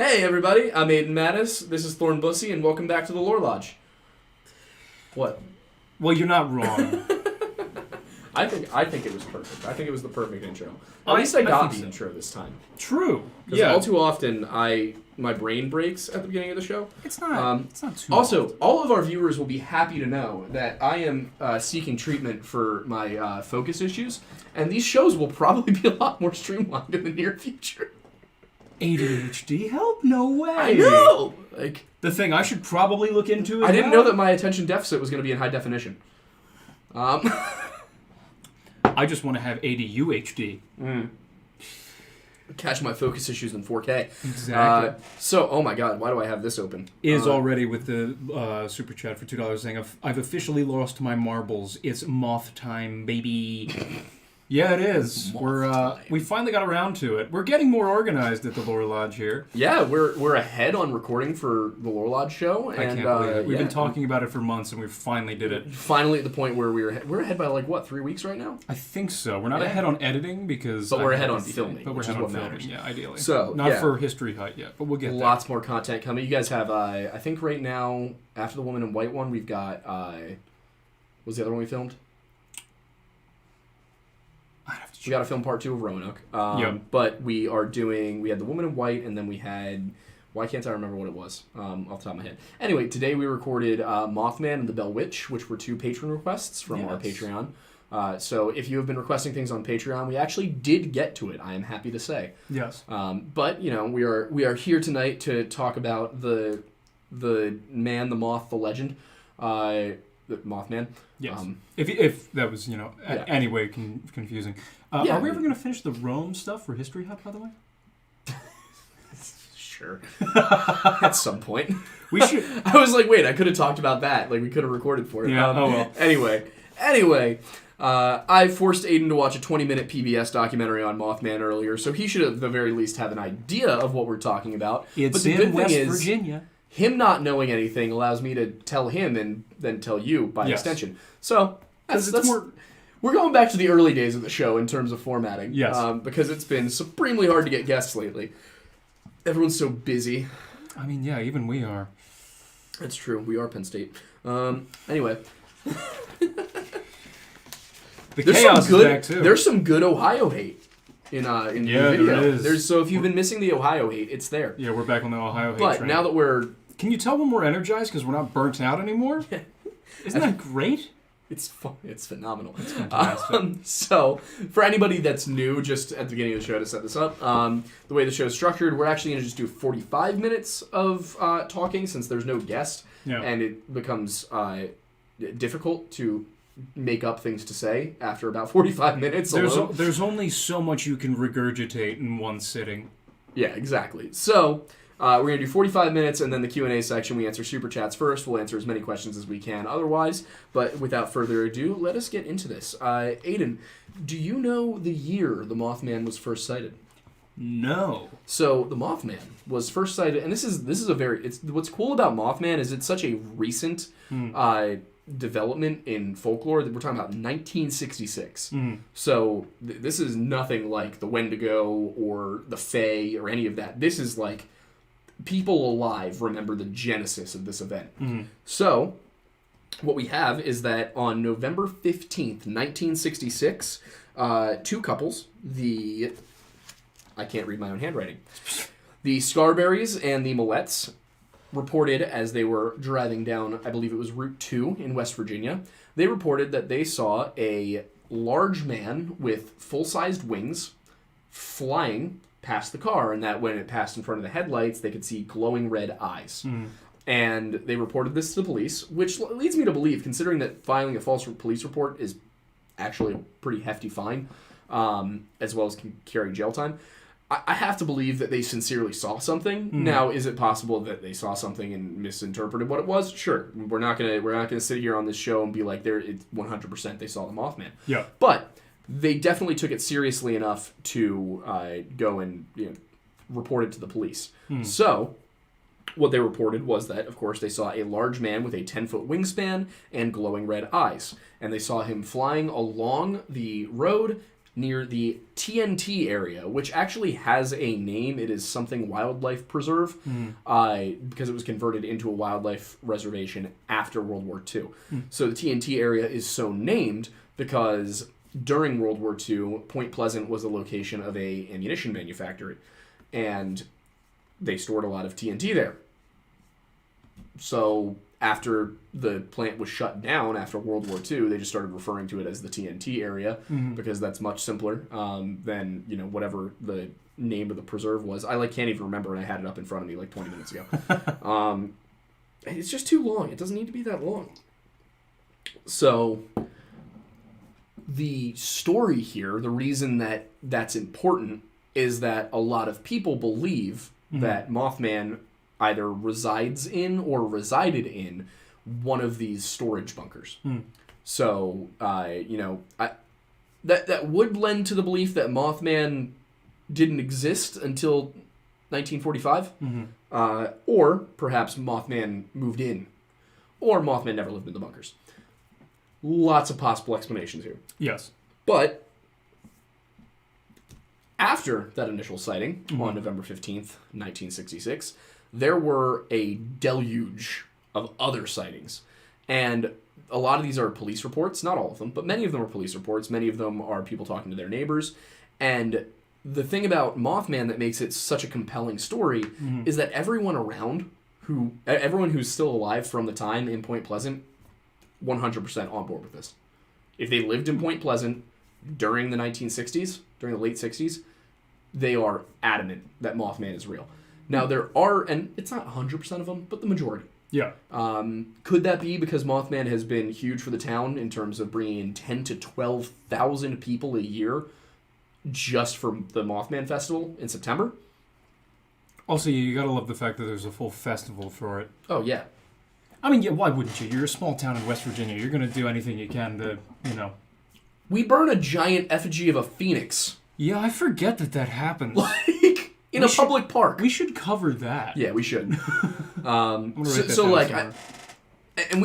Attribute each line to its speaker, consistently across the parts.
Speaker 1: Hey everybody, I'm Aiden Mattis, this is Thorn Bussy, and welcome back to the Lore Lodge. What?
Speaker 2: Well, you're not wrong.
Speaker 1: I think it was perfect. I think it was the perfect intro. At least I got the intro this time.
Speaker 2: True.
Speaker 1: Because all too often, my brain breaks at the beginning of the show.
Speaker 2: It's not too
Speaker 1: Also,
Speaker 2: often.
Speaker 1: all of our viewers will be happy to know that I am seeking treatment for my focus issues, and these shows will probably be a lot more streamlined in the near future.
Speaker 2: ADHD help? No way.
Speaker 1: I know!
Speaker 2: The thing I should probably look into is
Speaker 1: I didn't know that my attention deficit was going to be in high definition.
Speaker 2: I just want to have ADUHD.
Speaker 1: Catch my focus issues in 4K.
Speaker 2: Exactly.
Speaker 1: Oh my god, why do I have this open?
Speaker 2: Is already with the super chat for $2 saying, I've officially lost my marbles. It's moth time, baby. Yeah, it is. We finally got around to it. We're getting more organized at the Lore Lodge here.
Speaker 1: Yeah, we're ahead on recording for the Lore Lodge show. And,
Speaker 2: I can't believe it. We've been talking about it for months, and we finally did it.
Speaker 1: Finally at the point where we're ahead by 3 weeks right now?
Speaker 2: I think so. We're not ahead on editing because...
Speaker 1: But we're ahead on filming,
Speaker 2: But we're ahead on filming, yeah, ideally.
Speaker 1: So,
Speaker 2: not for History Hut yet, but we'll get there.
Speaker 1: Lots more content coming. You guys have, I think right now, after the Woman in White one, we've got, what was the other one we filmed? We got to film part 2 of Roanoke. But we had The Woman in White, and then we had... Why can't I remember what it was off the top of my head? Anyway, today we recorded Mothman and the Bell Witch, which were 2 patron requests from our Patreon. So if you have been requesting things on Patreon, we actually did get to it, I am happy to say.
Speaker 2: Yes.
Speaker 1: But, we are here tonight to talk about the man, the moth, the legend, the Mothman.
Speaker 2: Yes. If that was, anyway confusing. Are we ever going to finish the Rome stuff for History Hut, by the way?
Speaker 1: Sure. At some point.
Speaker 2: We should.
Speaker 1: I was like, wait, I could have talked about that. We could have recorded for it.
Speaker 2: Yeah, well.
Speaker 1: Anyway, I forced Aiden to watch a 20-minute PBS documentary on Mothman earlier, so he should at the very least have an idea of what we're talking about.
Speaker 2: It's in West Virginia.
Speaker 1: Him not knowing anything allows me to tell him and then tell you by extension. So, we're going back to the early days of the show in terms of formatting.
Speaker 2: Yes.
Speaker 1: Because it's been supremely hard to get guests lately. Everyone's so busy.
Speaker 2: I mean, yeah, even we are.
Speaker 1: That's true. We are Penn State. Anyway.
Speaker 2: The chaos is back, too.
Speaker 1: There's some good Ohio hate in the video.
Speaker 2: There is.
Speaker 1: So if you've been missing the Ohio hate, it's there.
Speaker 2: Yeah, we're back on the Ohio hate
Speaker 1: train. But now that we're...
Speaker 2: Can you tell when we're energized because we're not burnt out anymore? Isn't that great?
Speaker 1: It's fun. It's phenomenal.
Speaker 2: It's fantastic.
Speaker 1: So, for anybody that's new, just at the beginning of the show to set this up, the way the show is structured, we're actually going to just do 45 minutes of talking since there's no guest, and it becomes difficult to make up things to say after about 45 minutes alone.
Speaker 2: There's only so much you can regurgitate in one sitting.
Speaker 1: Yeah, exactly. So... we're going to do 45 minutes, and then the Q&A section, we answer Super Chats first. We'll answer as many questions as we can otherwise. But without further ado, let us get into this. Aiden, do you know the year the Mothman was first sighted?
Speaker 2: No.
Speaker 1: So, the Mothman was first sighted, and this is a very... what's cool about Mothman is it's such a recent development in folklore that we're talking about 1966. So, this is nothing like the Wendigo or the Fae or any of that. This is like... people alive remember the genesis of this event. So, what we have is that on November 15th, 1966, 2 couples, I can't read my own handwriting, the Scarberrys and the Millettes reported as they were driving down, I believe it was Route 2 in West Virginia, they reported that they saw a large man with full-sized wings flying past the car, and that when it passed in front of the headlights, they could see glowing red eyes. And they reported this to the police, which leads me to believe, considering that filing a false police report is actually a pretty hefty fine, as well as can carry jail time, I have to believe that they sincerely saw something. Now, is it possible that they saw something and misinterpreted what it was? Sure. We're not gonna sit here on this show and be like, it's 100% they saw the Mothman.
Speaker 2: Yeah.
Speaker 1: But they definitely took it seriously enough to go and report it to the police. So, what they reported was that, of course, they saw a large man with a 10-foot wingspan and glowing red eyes. And they saw him flying along the road near the TNT area, which actually has a name. It is something wildlife preserve, because it was converted into a wildlife reservation after World War II. So the TNT area is so named because during World War II, Point Pleasant was the location of a ammunition manufactory, and they stored a lot of TNT there. So after the plant was shut down after World War II, they just started referring to it as the TNT area because that's much simpler than, whatever the name of the preserve was. I can't even remember, and I had it up in front of me 20 minutes ago. It's just too long. It doesn't need to be that long. So the story here, the reason that that's important is that a lot of people believe that Mothman either resides in or resided in one of these storage bunkers. So, that would lend to the belief that Mothman didn't exist until 1945, or perhaps Mothman moved in, or Mothman never lived in the bunkers. Lots of possible explanations here.
Speaker 2: Yes.
Speaker 1: But after that initial sighting on November 15th, 1966, there were a deluge of other sightings. And a lot of these are police reports, not all of them, but many of them are police reports. Many of them are people talking to their neighbors. And the thing about Mothman that makes it such a compelling story is that everyone who's still alive from the time in Point Pleasant, 100% on board with this. If they lived in Point Pleasant during the 1960s, during the late 60s, they are adamant that Mothman is real. Now, there are, and it's not 100% of them, but the majority.
Speaker 2: Yeah.
Speaker 1: Could that be because Mothman has been huge for the town in terms of bringing in 10 to 12,000 people a year just for the Mothman Festival in September?
Speaker 2: Also, you gotta love the fact that there's a full festival for it.
Speaker 1: Oh, yeah.
Speaker 2: I mean, yeah, why wouldn't you? You're a small town in West Virginia. You're gonna do anything you can to,
Speaker 1: We burn a giant effigy of a phoenix.
Speaker 2: Yeah, I forget that happens.
Speaker 1: In a public park.
Speaker 2: We should cover that.
Speaker 1: Yeah, we should.
Speaker 2: And
Speaker 1: we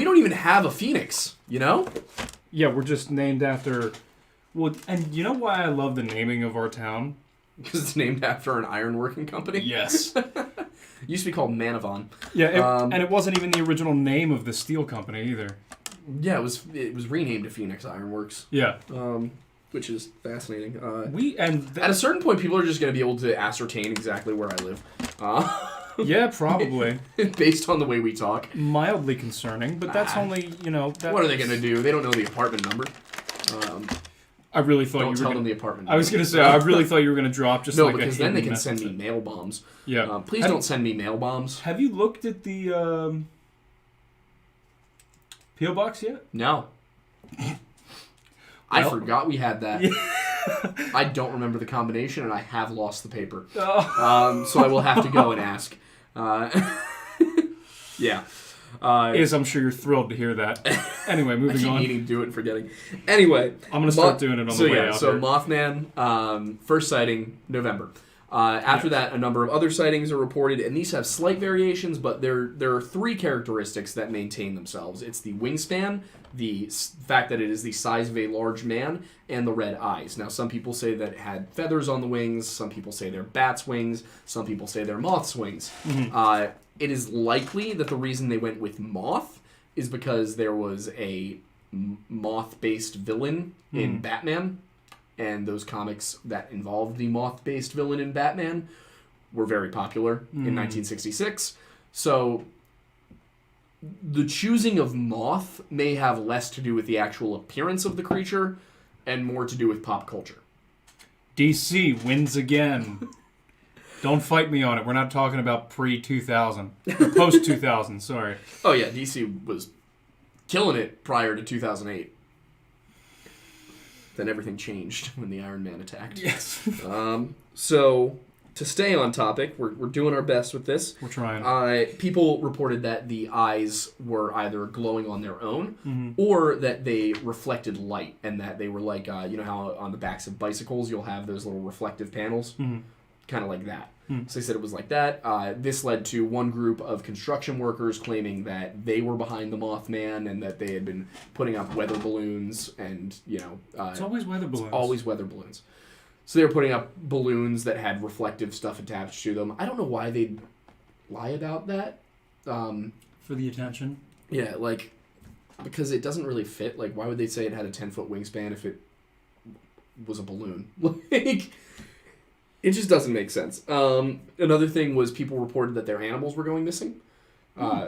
Speaker 1: don't even have a phoenix,
Speaker 2: Yeah, we're just named after... Well, and you know why I love the naming of our town?
Speaker 1: Because it's named after an ironworking company?
Speaker 2: Yes.
Speaker 1: Used to be called Manavon.
Speaker 2: Yeah, and it wasn't even the original name of the steel company either.
Speaker 1: Yeah, it was renamed to Phoenix Ironworks.
Speaker 2: Yeah.
Speaker 1: Which is fascinating.
Speaker 2: At
Speaker 1: a certain point, people are just going to be able to ascertain exactly where I live.
Speaker 2: Yeah, probably.
Speaker 1: Based on the way we talk.
Speaker 2: Mildly concerning, but that's only,
Speaker 1: What are they going to do? They don't know the apartment number.
Speaker 2: I really thought
Speaker 1: don't tell them the apartment number.
Speaker 2: I was going to say, I really thought you were going to drop just like a
Speaker 1: because then they can send me mail bombs.
Speaker 2: Yeah.
Speaker 1: Please don't send me mail bombs.
Speaker 2: Have you looked at the P.O. Box yet?
Speaker 1: No. I forgot we had that. Yeah. I don't remember the combination, and I have lost the paper. Oh. So I will have to go and ask. Yeah.
Speaker 2: I'm sure you're thrilled to hear that. Anyway, moving on.
Speaker 1: I keep needing to do it and forgetting. Anyway.
Speaker 2: I'm going to start doing it on the way out.
Speaker 1: So Mothman, first sighting, November. After that, a number of other sightings are reported, and these have slight variations, but there are three characteristics that maintain themselves. It's the wingspan, the fact that it is the size of a large man, and the red eyes. Now, some people say that it had feathers on the wings, some people say they're bats' wings, some people say they're moth's wings. Mm-hmm. It is likely that the reason they went with moth is because there was a moth-based villain in Batman, and those comics that involved the moth-based villain in Batman were very popular in 1966. So the choosing of moth may have less to do with the actual appearance of the creature and more to do with pop culture.
Speaker 2: DC wins again. Don't fight me on it. We're not talking about pre-2000. Post-2000, sorry.
Speaker 1: Oh yeah, DC was killing it prior to 2008. Then everything changed when the Iron Man attacked.
Speaker 2: Yes.
Speaker 1: So, to stay on topic, we're doing our best with this.
Speaker 2: We're trying.
Speaker 1: People reported that the eyes were either glowing on their own or that they reflected light, and that they were like, you know how on the backs of bicycles you'll have those little reflective panels? kind of like that. So they said it was like that. This led to one group of construction workers claiming that they were behind the Mothman and that they had been putting up weather balloons and,
Speaker 2: it's always weather balloons.
Speaker 1: Always weather balloons. So they were putting up balloons that had reflective stuff attached to them. I don't know why they'd lie about that.
Speaker 2: For the attention?
Speaker 1: Yeah, because it doesn't really fit. Like, why would they say it had a 10-foot wingspan if it was a balloon? It just doesn't make sense. Another thing was people reported that their animals were going missing.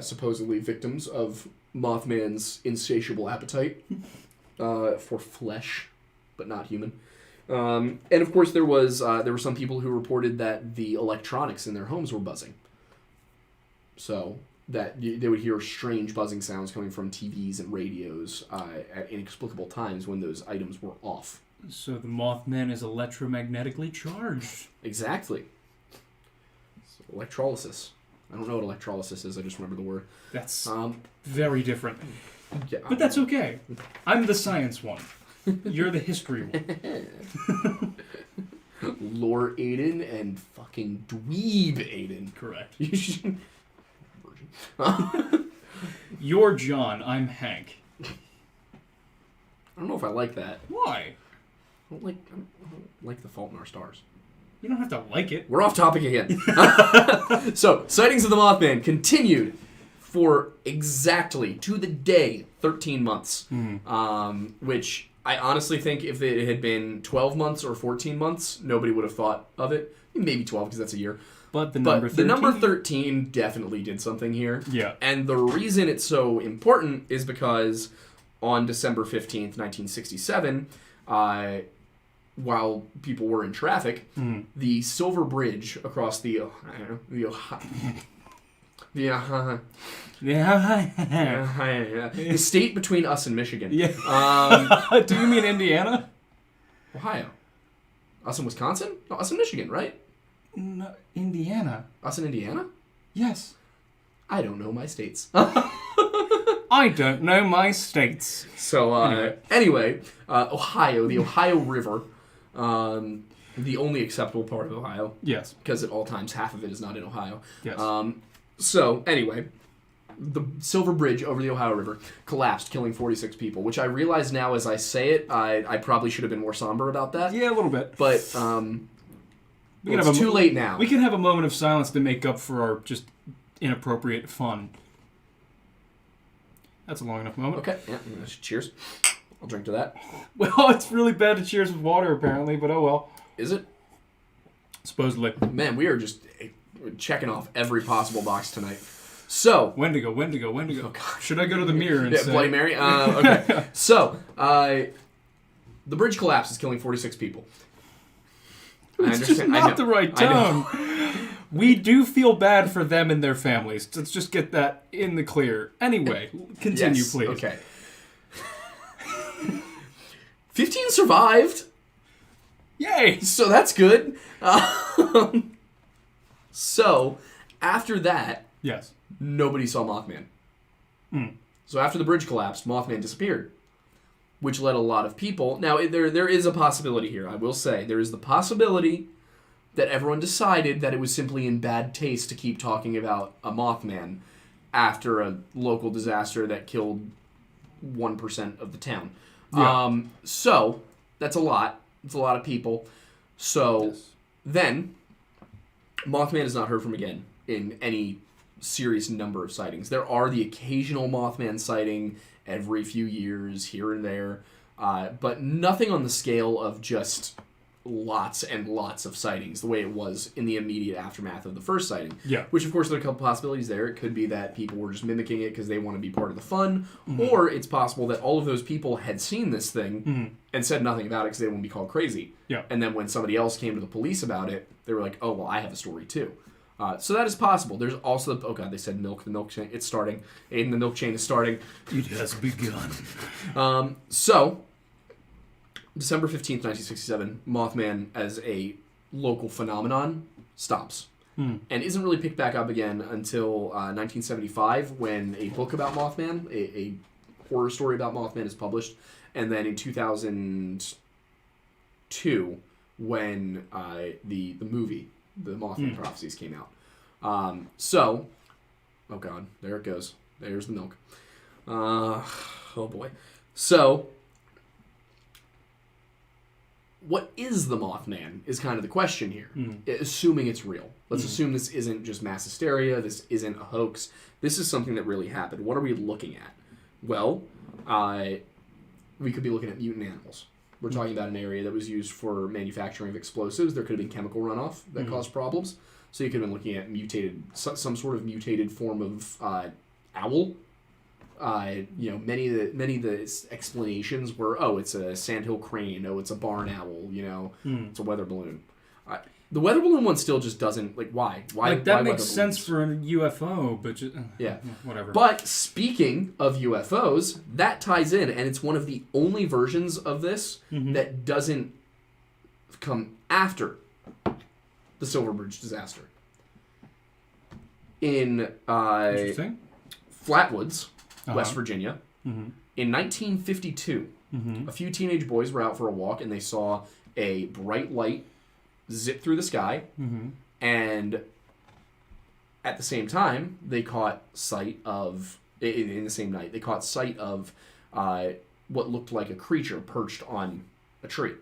Speaker 1: Supposedly victims of Mothman's insatiable appetite for flesh, but not human. And of course there were some people who reported that the electronics in their homes were buzzing. So that they would hear strange buzzing sounds coming from TVs and radios at inexplicable times when those items were off.
Speaker 2: So the Mothman is electromagnetically charged.
Speaker 1: Exactly. So, electrolysis. I don't know what electrolysis is. I just remember the word.
Speaker 2: That's very different.
Speaker 1: Yeah,
Speaker 2: but that's okay. I'm the science one. You're the history one.
Speaker 1: Lore Aiden and fucking dweeb Aiden.
Speaker 2: Correct.
Speaker 1: Virgin.
Speaker 2: You're John. I'm Hank.
Speaker 1: I don't know if I like that.
Speaker 2: Why?
Speaker 1: I don't like The Fault in Our Stars.
Speaker 2: You don't have to like it.
Speaker 1: We're off topic again. So, sightings of the Mothman continued for exactly, to the day, 13 months. Which I honestly think if it had been 12 months or 14 months, nobody would have thought of it. Maybe 12, because that's a year.
Speaker 2: But the number 13?
Speaker 1: The number 13 definitely did something here.
Speaker 2: Yeah.
Speaker 1: And the reason it's so important is because on December 15th, 1967, while people were in traffic, the Silver Bridge across the state between us and Michigan.
Speaker 2: Yeah. Do you mean Indiana?
Speaker 1: Ohio. Us in Wisconsin? No, us in Michigan, right?
Speaker 2: No, Indiana.
Speaker 1: Us in Indiana?
Speaker 2: Yes.
Speaker 1: I don't know my states.
Speaker 2: I don't know my states.
Speaker 1: So, anyway, Ohio, the Ohio River, the only acceptable part of Ohio.
Speaker 2: Yes.
Speaker 1: Because at all times, half of it is not in Ohio.
Speaker 2: Yes.
Speaker 1: So, anyway, the Silver Bridge over the Ohio River collapsed, killing 46 people, which I realize now as I say it, I probably should have been more somber about that.
Speaker 2: Yeah, a little bit.
Speaker 1: But, it's too late now.
Speaker 2: We can have a moment of silence to make up for our just inappropriate fun. That's a long enough moment.
Speaker 1: Okay, yeah, cheers. I'll drink to that.
Speaker 2: Well, it's really bad to cheers with water, apparently, but oh well.
Speaker 1: Is it?
Speaker 2: Supposedly.
Speaker 1: Man, we are just checking off every possible box tonight. So...
Speaker 2: Wendigo.
Speaker 1: Oh, God.
Speaker 2: Should I go to the mirror and say...
Speaker 1: Bloody Mary? Okay. So, the bridge collapses, killing 46 people.
Speaker 2: It's just not the right tone. We do feel bad for them and their families. Let's just get that in the clear. Anyway, continue,
Speaker 1: yes,
Speaker 2: please.
Speaker 1: Okay. 15 survived.
Speaker 2: Yay!
Speaker 1: So that's good. So, after that,
Speaker 2: yes,
Speaker 1: nobody saw Mothman. So after the bridge collapsed, Mothman disappeared, which led a lot of people... Now, there is a possibility here, I will say. There is the possibility that everyone decided that it was simply in bad taste to keep talking about a Mothman after a local disaster that killed 1% of the town. Yeah. So, that's a lot. It's a lot of people. So, then, Mothman is not heard from again in any serious number of sightings. There are the occasional Mothman sighting every few years, here and there, but nothing on the scale of just lots and lots of sightings, the way it was in the immediate aftermath of the first sighting.
Speaker 2: Yeah.
Speaker 1: Which, of course, there are a couple possibilities there. It could be that people were just mimicking it because they want to be part of the fun, or it's possible that all of those people had seen this thing and said nothing about it because they didn't want to be called crazy.
Speaker 2: Yeah.
Speaker 1: And then when somebody else came to the police about it, they were like, oh, well, I have a story too. So that is possible. There's also... Oh, God, they said milk. The milk chain... It's starting. Aiden, the milk chain is starting.
Speaker 2: It has begun.
Speaker 1: So, December 15th, 1967, Mothman as a local phenomenon stops. And isn't really picked back up again until 1975 when a book about Mothman, a horror story about Mothman is published. And then in 2002 when the movie the Mothman prophecies came out. So, oh god, there it goes. There's the milk. Oh boy. So, what is the Mothman is kind of the question here. Assuming it's real. Let's assume this isn't just mass hysteria. This isn't a hoax. This is something that really happened. What are we looking at? Well, we could be looking at mutant animals. We're talking about an area that was used for manufacturing of explosives. There could have been chemical runoff that caused problems. So you could have been looking at some sort of mutated form of owl. Many of the explanations were, it's a sandhill crane, it's a barn owl, it's a weather balloon. The weather balloon one still just doesn't, why?
Speaker 2: That makes sense for a UFO, but just, whatever.
Speaker 1: But speaking of UFOs, that ties in, and it's one of the only versions of this that doesn't come after the Silver Bridge disaster. In Flatwoods, West Virginia, in 1952, a few teenage boys were out for a walk, and they saw a bright light zip through the sky, and at the same time, they caught sight of, in the same night, they caught sight of what looked like a creature perched on a tree.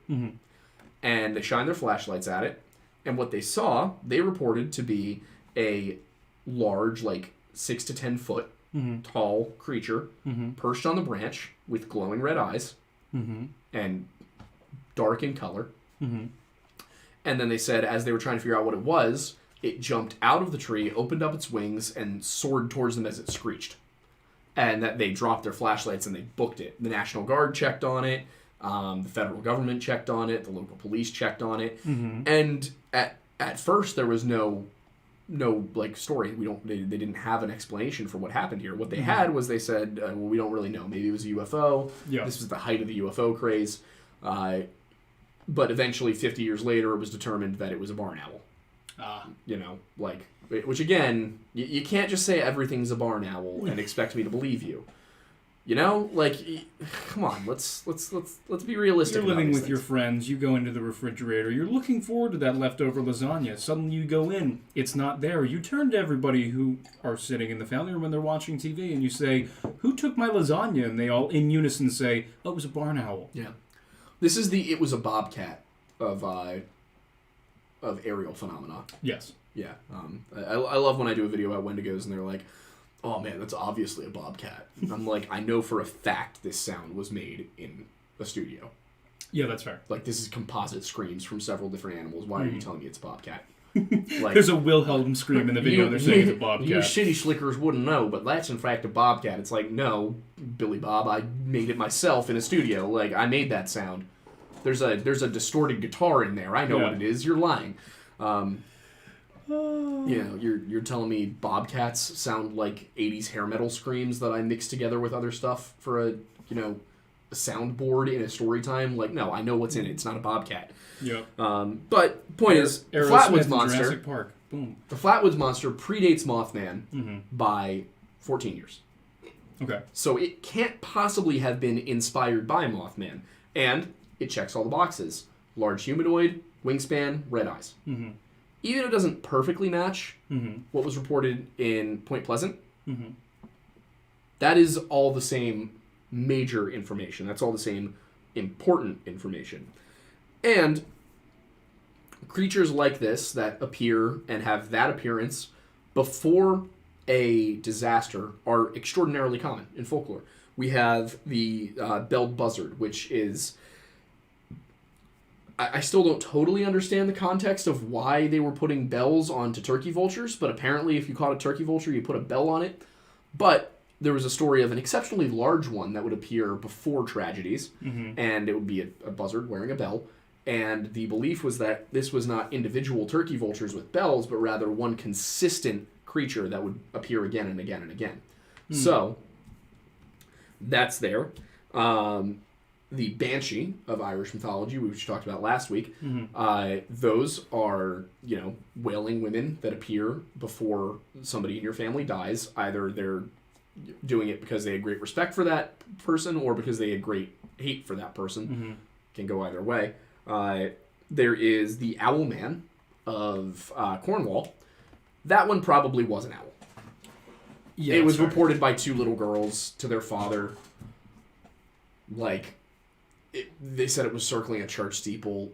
Speaker 1: And they shined their flashlights at it, and what they saw, they reported to be a large, 6 to 10 foot tall creature perched on the branch with glowing red eyes and dark in color. And then they said, as they were trying to figure out what it was, it jumped out of the tree, opened up its wings, and soared towards them as it screeched. And that they dropped their flashlights and they booked it. The National Guard checked on it. The federal government checked on it. The local police checked on it. And at first, there was no story. They didn't have an explanation for what happened here. What they had was they said, we don't really know. Maybe it was a UFO. Yeah. This was the height of the UFO craze. But eventually, 50 years later, it was determined that it was a barn owl. Which again, you can't just say everything's a barn owl and expect me to believe you. Come on, let's be realistic.
Speaker 2: You're living with
Speaker 1: things.
Speaker 2: your friends. You go into the refrigerator. You're looking forward to that leftover lasagna. Suddenly, you go in. It's not there. You turn to everybody who are sitting in the family room when they're watching TV, and you say, "Who took my lasagna?" And they all, in unison, say, "Oh, it was a barn owl."
Speaker 1: Yeah. This is it was a bobcat of aerial phenomena.
Speaker 2: Yes.
Speaker 1: Yeah. I love when I do a video about Wendigos and they're like, oh man, that's obviously a bobcat. I'm like, I know for a fact this sound was made in a studio.
Speaker 2: Yeah, that's fair.
Speaker 1: This is composite screams from several different animals. Why are you telling me it's a bobcat?
Speaker 2: There's a Wilhelm scream in the video and they're saying it's a bobcat.
Speaker 1: You city slickers wouldn't know, but that's in fact a bobcat. It's no, Billy Bob, I made it myself in a studio. I made that sound. There's a distorted guitar in there. I know what it is. You're lying. You're telling me bobcats sound like 80s hair metal screams that I mixed together with other stuff for a soundboard in a story time? No, I know what's in it. It's not a bobcat.
Speaker 2: Yeah.
Speaker 1: But point is, the Flatwoods monster.
Speaker 2: Jurassic Park. Boom.
Speaker 1: The Flatwoods monster predates Mothman by 14 years.
Speaker 2: Okay.
Speaker 1: So it can't possibly have been inspired by Mothman, and it checks all the boxes: large humanoid, wingspan, red eyes. Even if it doesn't perfectly match what was reported in Point Pleasant, that is all the same major information. That's all the same important information. And creatures like this that appear and have that appearance before a disaster are extraordinarily common in folklore. We have the belled buzzard, which is... I still don't totally understand the context of why they were putting bells onto turkey vultures, but apparently if you caught a turkey vulture, you put a bell on it. But there was a story of an exceptionally large one that would appear before tragedies, and it would be a buzzard wearing a bell. And the belief was that this was not individual turkey vultures with bells, but rather one consistent creature that would appear again and again and again. So, that's there. The banshee of Irish mythology, which we talked about last week, those are, wailing women that appear before somebody in your family dies. Either they're doing it because they had great respect for that person or because they had great hate for that person. Can go either way. There is the owl man, of Cornwall, that one probably was an owl.
Speaker 2: Yeah,
Speaker 1: it was reported by 2 little girls to their father. Like, they said it was circling a church steeple.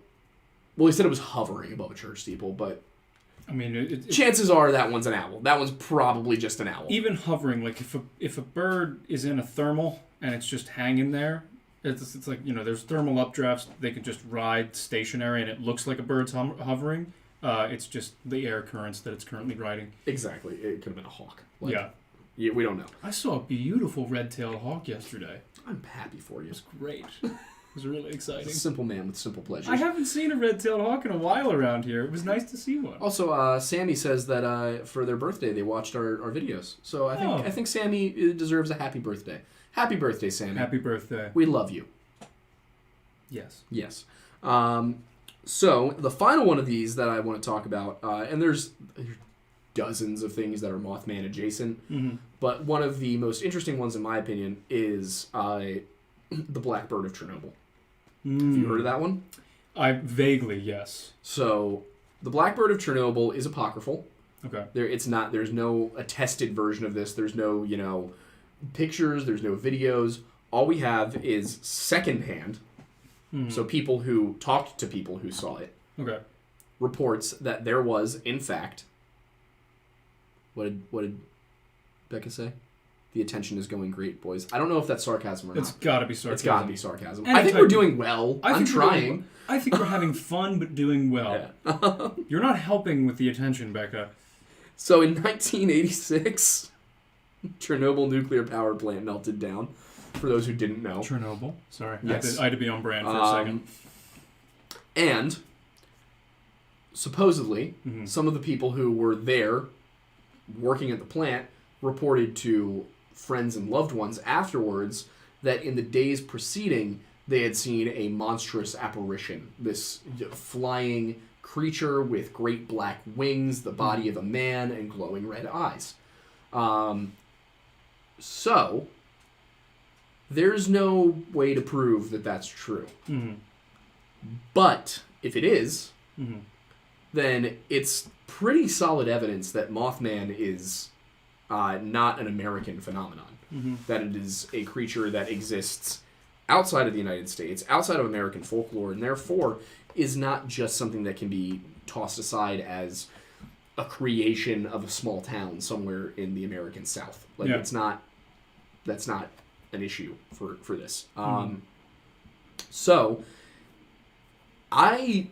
Speaker 1: Well, he said it was hovering above a church steeple, but
Speaker 2: I mean,
Speaker 1: chances are that one's an owl. That one's probably just an owl.
Speaker 2: Even hovering, like if a bird is in a thermal and it's just hanging there, it's like, there's thermal updrafts. They can just ride stationary and it looks like a bird's hovering. It's just the air currents that it's currently riding.
Speaker 1: Exactly. It could have been a hawk.
Speaker 2: Yeah,
Speaker 1: we don't know.
Speaker 2: I saw a beautiful red-tailed hawk yesterday.
Speaker 1: I'm happy for you.
Speaker 2: It was great. It was really exciting.
Speaker 1: A simple man with simple pleasures.
Speaker 2: I haven't seen a red-tailed hawk in a while around here. It was nice to see one.
Speaker 1: Also, Sammy says that for their birthday they watched our videos. So I think Sammy deserves a happy birthday. Happy birthday, Sammy.
Speaker 2: Happy birthday.
Speaker 1: We love you.
Speaker 2: Yes.
Speaker 1: Yes. So the final one of these that I want to talk about, and there's dozens of things that are Mothman adjacent, but one of the most interesting ones, in my opinion, is the blackbird of Chernobyl. Have you heard of that one?
Speaker 2: Vaguely, yes.
Speaker 1: So the blackbird of Chernobyl is apocryphal.
Speaker 2: Okay.
Speaker 1: There's no attested version of this. There's no, pictures. There's no videos. All we have is secondhand. So people who talked to people who saw it.
Speaker 2: Okay.
Speaker 1: Reports that there was, in fact. What did Becca say? The attention is going great, boys. I don't know if that's sarcasm or not.
Speaker 2: It's got to be sarcasm.
Speaker 1: It's got to be sarcasm. I think we're doing well. I'm trying.
Speaker 2: I think we're having fun, but doing well. Yeah. You're not helping with the attention, Becca.
Speaker 1: So in 1986, Chernobyl nuclear power plant melted down. For those who didn't know.
Speaker 2: Chernobyl. Sorry.
Speaker 1: Yes.
Speaker 2: I had to be on brand for a second.
Speaker 1: And supposedly, some of the people who were there working at the plant reported to friends and loved ones afterwards that in the days preceding, they had seen a monstrous apparition. This flying creature with great black wings, the body of a man, and glowing red eyes. So there's no way to prove that that's true. But if it is, then it's pretty solid evidence that Mothman is not an American phenomenon. That it is a creature that exists outside of the United States, outside of American folklore, and therefore is not just something that can be tossed aside as a creation of a small town somewhere in the American South. That's not an issue for this. So I've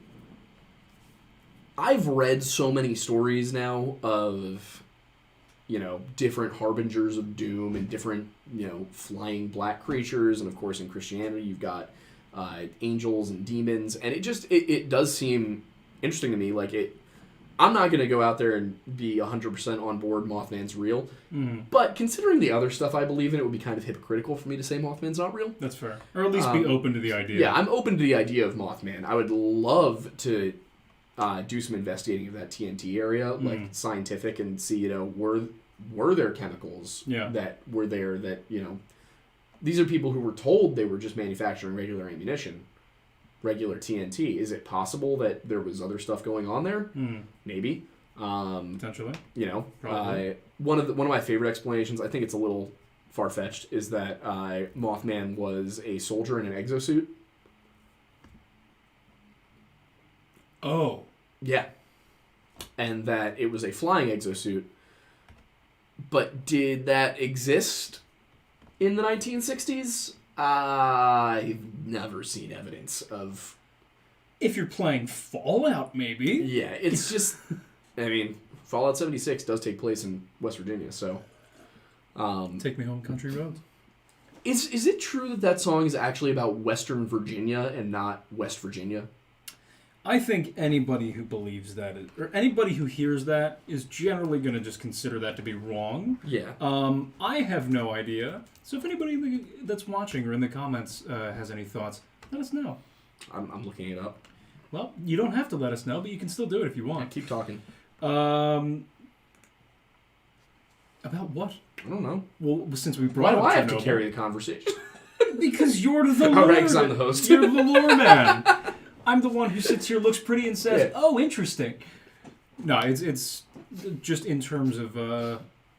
Speaker 1: read so many stories now of different harbingers of doom and different flying black creatures, and of course in Christianity you've got angels and demons, and it does seem interesting to me. I'm not going to go out there and be 100% on board Mothman's real, but considering the other stuff I believe in, it would be kind of hypocritical for me to say Mothman's not real.
Speaker 2: That's fair. Or at least be open to the idea.
Speaker 1: Yeah, I'm open to the idea of Mothman. I would love to do some investigating of that TNT area, scientific, and see, were there chemicals that were there that, these are people who were told they were just manufacturing regular ammunition. Regular TNT. Is it possible that there was other stuff going on there? Maybe.
Speaker 2: Potentially.
Speaker 1: One of my favorite explanations, I think it's a little far-fetched, is that Mothman was a soldier in an exosuit.
Speaker 2: Oh.
Speaker 1: Yeah. And that it was a flying exosuit. But did that exist in the 1960s? I've never seen evidence of...
Speaker 2: If you're playing Fallout, maybe.
Speaker 1: Yeah, it's just... Fallout 76 does take place in West Virginia, so...
Speaker 2: Take Me Home, Country Roads.
Speaker 1: Is it true that song is actually about Western Virginia and not West Virginia?
Speaker 2: I think anybody who believes that, or anybody who hears that, is generally going to just consider that to be wrong.
Speaker 1: Yeah.
Speaker 2: I have no idea. So if anybody that's watching or in the comments has any thoughts, let us know.
Speaker 1: I'm looking it up.
Speaker 2: Well, you don't have to let us know, but you can still do it if you want.
Speaker 1: Yeah, keep talking.
Speaker 2: About what?
Speaker 1: I don't know.
Speaker 2: Well, since we brought up
Speaker 1: Why do I
Speaker 2: Chernobyl,
Speaker 1: have to carry the conversation?
Speaker 2: Because you're the lore.
Speaker 1: All right, because I'm the host.
Speaker 2: You're the lore man. I'm the one who sits here, looks pretty, and says, "Oh, interesting." No, it's just in terms of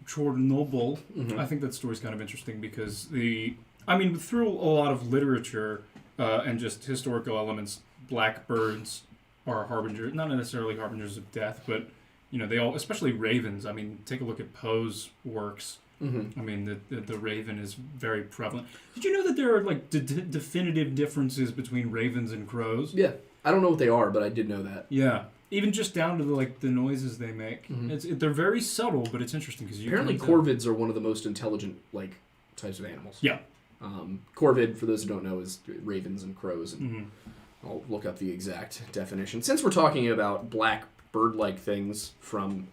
Speaker 2: Chernobyl.
Speaker 1: Mm-hmm.
Speaker 2: I think that story's kind of interesting because through a lot of literature and just historical elements, blackbirds are harbingers, not necessarily harbingers of death, but they all, especially ravens. I mean, take a look at Poe's works.
Speaker 1: Mm-hmm.
Speaker 2: I mean, the raven is very prevalent. Did you know that there are like definitive differences between ravens and crows?
Speaker 1: Yeah, I don't know what they are, but I did know that.
Speaker 2: Yeah, even just down to the noises they make.
Speaker 1: Mm-hmm.
Speaker 2: They're very subtle, but it's interesting because
Speaker 1: apparently corvids are one of the most intelligent types of animals.
Speaker 2: Yeah.
Speaker 1: Corvid, for those who don't know, is ravens and crows. And I'll look up the exact definition. Since we're talking about black bird-like things from,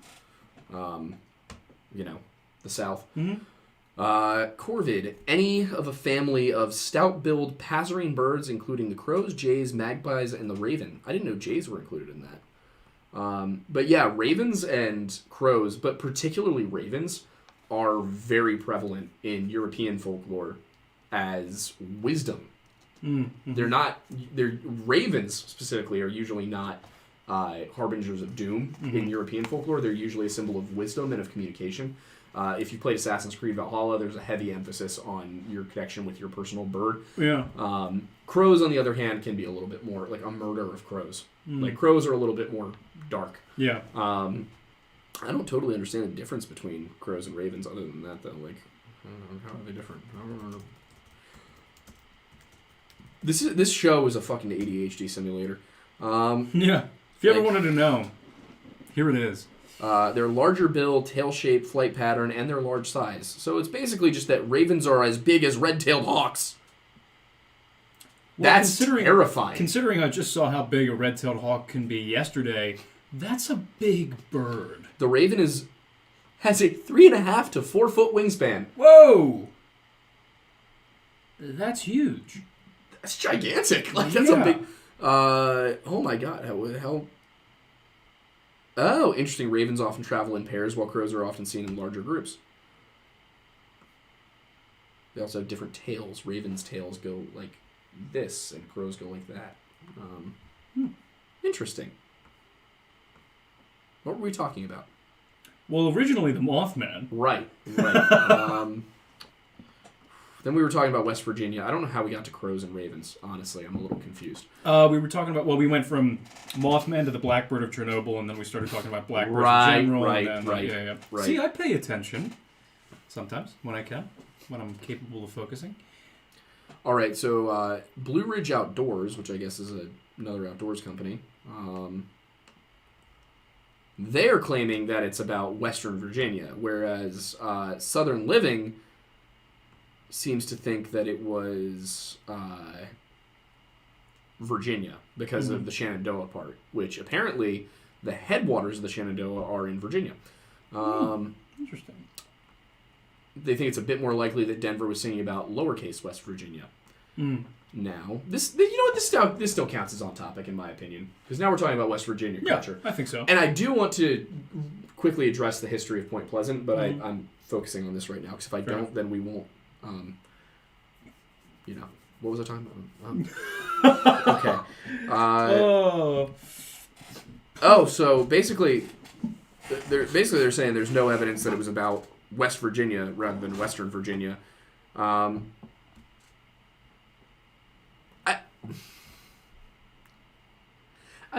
Speaker 1: the south. Corvid, any of a family of stout-billed passerine birds, including the crows, jays, magpies, and the raven. I didn't know jays were included in that. But yeah, ravens and crows, but particularly ravens, are very prevalent in European folklore as wisdom. They're ravens specifically are usually not harbingers of doom in European folklore. They're usually a symbol of wisdom and of communication. If you played Assassin's Creed Valhalla, there's a heavy emphasis on your connection with your personal bird.
Speaker 2: Yeah.
Speaker 1: Crows, on the other hand, can be a little bit more like a murder of crows. Like crows are a little bit more dark.
Speaker 2: Yeah.
Speaker 1: I don't totally understand the difference between crows and ravens. Other than that, though, like, I don't know, how are they different? I don't know. This show is a fucking ADHD simulator.
Speaker 2: Yeah. If you ever wanted to know, here it is.
Speaker 1: Their larger bill, tail-shaped flight pattern, and their large size. So it's basically just that ravens are as big as red-tailed hawks. Well, that's terrifying.
Speaker 2: Considering I just saw how big a red-tailed hawk can be yesterday, that's a big bird.
Speaker 1: The raven has a 3.5 to 4 foot wingspan.
Speaker 2: Whoa! That's huge.
Speaker 1: That's gigantic. Like, that's a big... oh my god. How... Oh, interesting. Ravens often travel in pairs, while crows are often seen in larger groups. They also have different tails. Ravens' tails go like this, and crows go like that. Interesting. What were we talking about?
Speaker 2: Well, originally the Mothman.
Speaker 1: Right. Then we were talking about West Virginia. I don't know how we got to crows and ravens, honestly. I'm a little confused.
Speaker 2: We were talking about, we went from Mothman to the blackbird of Chernobyl, and then we started talking about blackbirds in general.
Speaker 1: Right.
Speaker 2: Yeah. See, I pay attention sometimes when I can, when I'm capable of focusing.
Speaker 1: All right, so Blue Ridge Outdoors, which I guess is another outdoors company, they're claiming that it's about Western Virginia, whereas Southern Living seems to think that it was Virginia because of the Shenandoah part, which apparently the headwaters of the Shenandoah are in Virginia.
Speaker 2: Interesting.
Speaker 1: They think it's a bit more likely that Denver was singing about lowercase West Virginia. Now, this still counts as on topic in my opinion, because now we're talking about West Virginia culture.
Speaker 2: I think so.
Speaker 1: And I do want to quickly address the history of Point Pleasant, but I'm focusing on this right now, because if I don't, then we won't. What was I talking about? Okay. So basically they're saying there's no evidence that it was about West Virginia rather than Western Virginia. I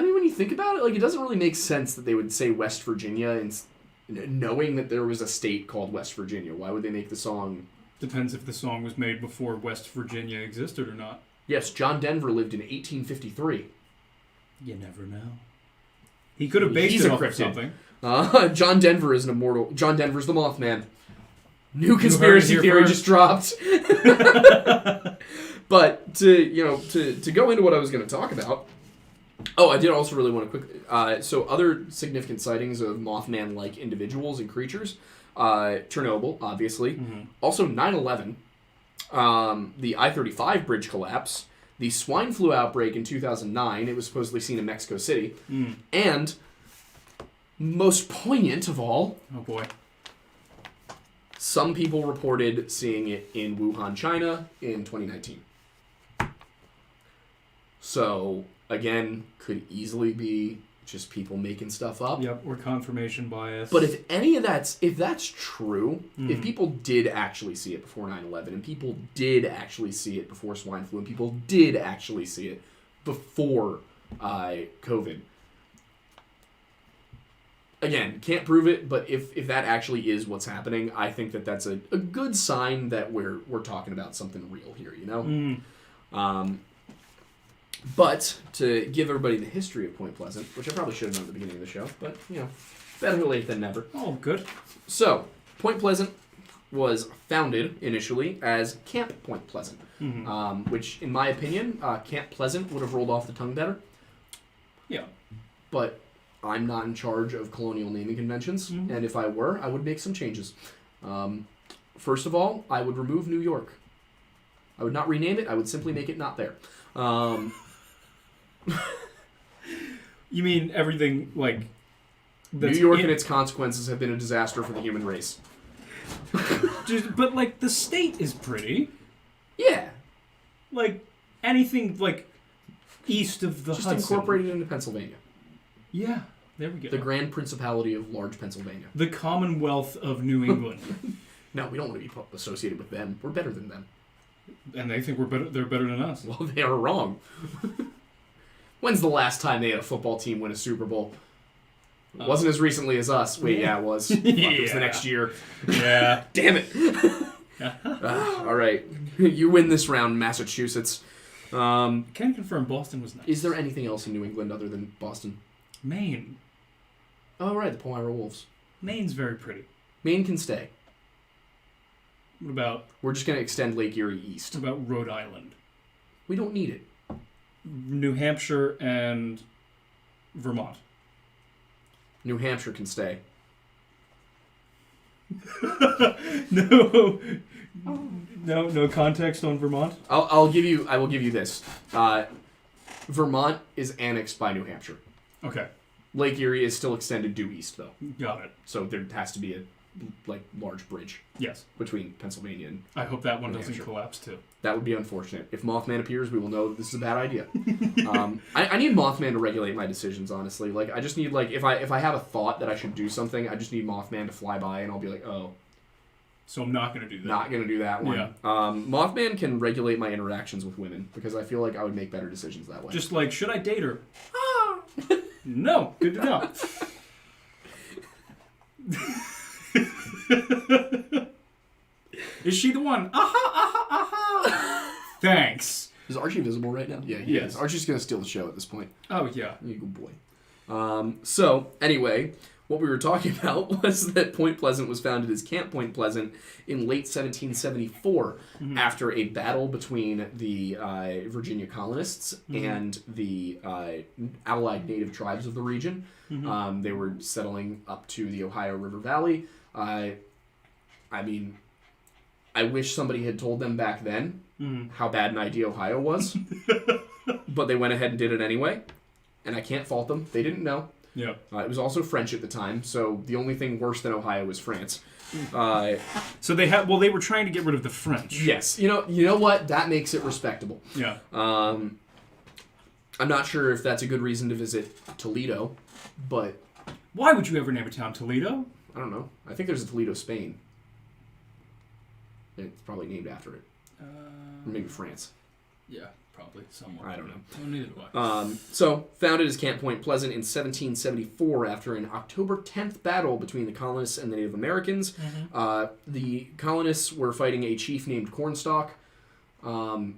Speaker 1: mean, when you think about it, like, it doesn't really make sense that they would say West Virginia and knowing that there was a state called West Virginia. Why would they make the song?
Speaker 2: Depends if the song was made before West Virginia existed or not.
Speaker 1: Yes, John Denver lived in 1853.
Speaker 2: You never know. He could have based it off of something.
Speaker 1: John Denver is an immortal. John Denver's the Mothman. New conspiracy theory just dropped. But to go into what I was going to talk about. Oh, I did also really want to quickly. So other significant sightings of Mothman-like individuals and creatures. Chernobyl, obviously. Also 9/11. The I-35 bridge collapse. The swine flu outbreak in 2009. It was supposedly seen in Mexico City. And most poignant of all.
Speaker 2: Oh, boy.
Speaker 1: Some people reported seeing it in Wuhan, China in 2019. So, again, could easily be just people making stuff up.
Speaker 2: Yep, or confirmation bias.
Speaker 1: But if that's true, if people did actually see it before 9/11, and people did actually see it before swine flu, and people did actually see it before COVID, again, can't prove it, but if that actually is what's happening, I think that's a good sign that we're talking about something real here, you know? But to give everybody the history of Point Pleasant, which I probably should have done at the beginning of the show, but, you know, better late than never.
Speaker 2: Oh, good.
Speaker 1: So, Point Pleasant was founded initially as Camp Point Pleasant, which, in my opinion, Camp Pleasant would have rolled off the tongue better.
Speaker 2: Yeah.
Speaker 1: But I'm not in charge of colonial naming conventions, and if I were, I would make some changes. First of all, I would remove New York. I would not rename it, I would simply make it not there.
Speaker 2: You mean everything, like...
Speaker 1: New York and its consequences have been a disaster for the human race.
Speaker 2: But, like, the state is pretty.
Speaker 1: Yeah.
Speaker 2: Like, anything, like, east of the Hudson.
Speaker 1: Just incorporated into Pennsylvania.
Speaker 2: Yeah, there we go.
Speaker 1: The Grand Principality of Large Pennsylvania.
Speaker 2: The Commonwealth of New England.
Speaker 1: No, we don't want to be associated with them. We're better than them.
Speaker 2: And they think they're better than us.
Speaker 1: Well, they are wrong. When's the last time they had a football team win a Super Bowl? It wasn't as recently as us. Wait, yeah, it was. It was the next year.
Speaker 2: Yeah.
Speaker 1: Damn it. All right. You win this round, Massachusetts.
Speaker 2: Can confirm Boston was nice.
Speaker 1: Is there anything else in New England other than Boston?
Speaker 2: Maine.
Speaker 1: Oh, right, the Palmyra Wolves.
Speaker 2: Maine's very pretty.
Speaker 1: Maine can stay.
Speaker 2: What about...
Speaker 1: We're just going to extend Lake Erie east.
Speaker 2: What about Rhode Island?
Speaker 1: We don't need it.
Speaker 2: New Hampshire and Vermont.
Speaker 1: New Hampshire can stay.
Speaker 2: No context on Vermont?
Speaker 1: I will give you this. Vermont is annexed by New Hampshire.
Speaker 2: Okay.
Speaker 1: Lake Erie is still extended due east, though.
Speaker 2: Got it.
Speaker 1: So there has to be a large bridge.
Speaker 2: Yes.
Speaker 1: Between Pennsylvania and
Speaker 2: I hope that one
Speaker 1: New
Speaker 2: doesn't
Speaker 1: Hampshire.
Speaker 2: collapse too.
Speaker 1: That would be unfortunate. If Mothman appears, we will know that this is a bad idea. I need Mothman to regulate my decisions, honestly. Like, I just need, like, if I have a thought that I should do something, I just need Mothman to fly by and I'll be like, oh.
Speaker 2: So I'm not going to do that.
Speaker 1: Not going to do that one.
Speaker 2: Yeah.
Speaker 1: Mothman can regulate my interactions with women because I feel like I would make better decisions that way.
Speaker 2: Just like, should I date her? No. Good to know. Is she the one? Thanks.
Speaker 1: Is Archie visible right now? Yeah, he is. Archie's going to steal the show at this point.
Speaker 2: Oh, yeah.
Speaker 1: You good boy. So, anyway, what we were talking about was that Point Pleasant was founded as Camp Point Pleasant in late 1774 after a battle between the Virginia colonists and the allied native tribes of the region. They were settling up to the Ohio River Valley. I mean, I wish somebody had told them back then how bad an idea Ohio was. But they went ahead and did it anyway. And I can't fault them. They didn't know.
Speaker 2: Yeah.
Speaker 1: It was also French at the time, so the only thing worse than Ohio was France.
Speaker 2: So they were trying to get rid of the French.
Speaker 1: Yes. You know what? That makes it respectable.
Speaker 2: Yeah.
Speaker 1: I'm not sure if that's a good reason to visit Toledo, but...
Speaker 2: Why would you ever name a town Toledo?
Speaker 1: I don't know. I think there's a Toledo, Spain. It's probably named after it. Or maybe France.
Speaker 2: Yeah, probably. Somewhere.
Speaker 1: I don't know.
Speaker 2: Well, neither do I.
Speaker 1: So, founded as Camp Point Pleasant in 1774 after an October 10th battle between the colonists and the Native Americans. The colonists were fighting a chief named Cornstalk. That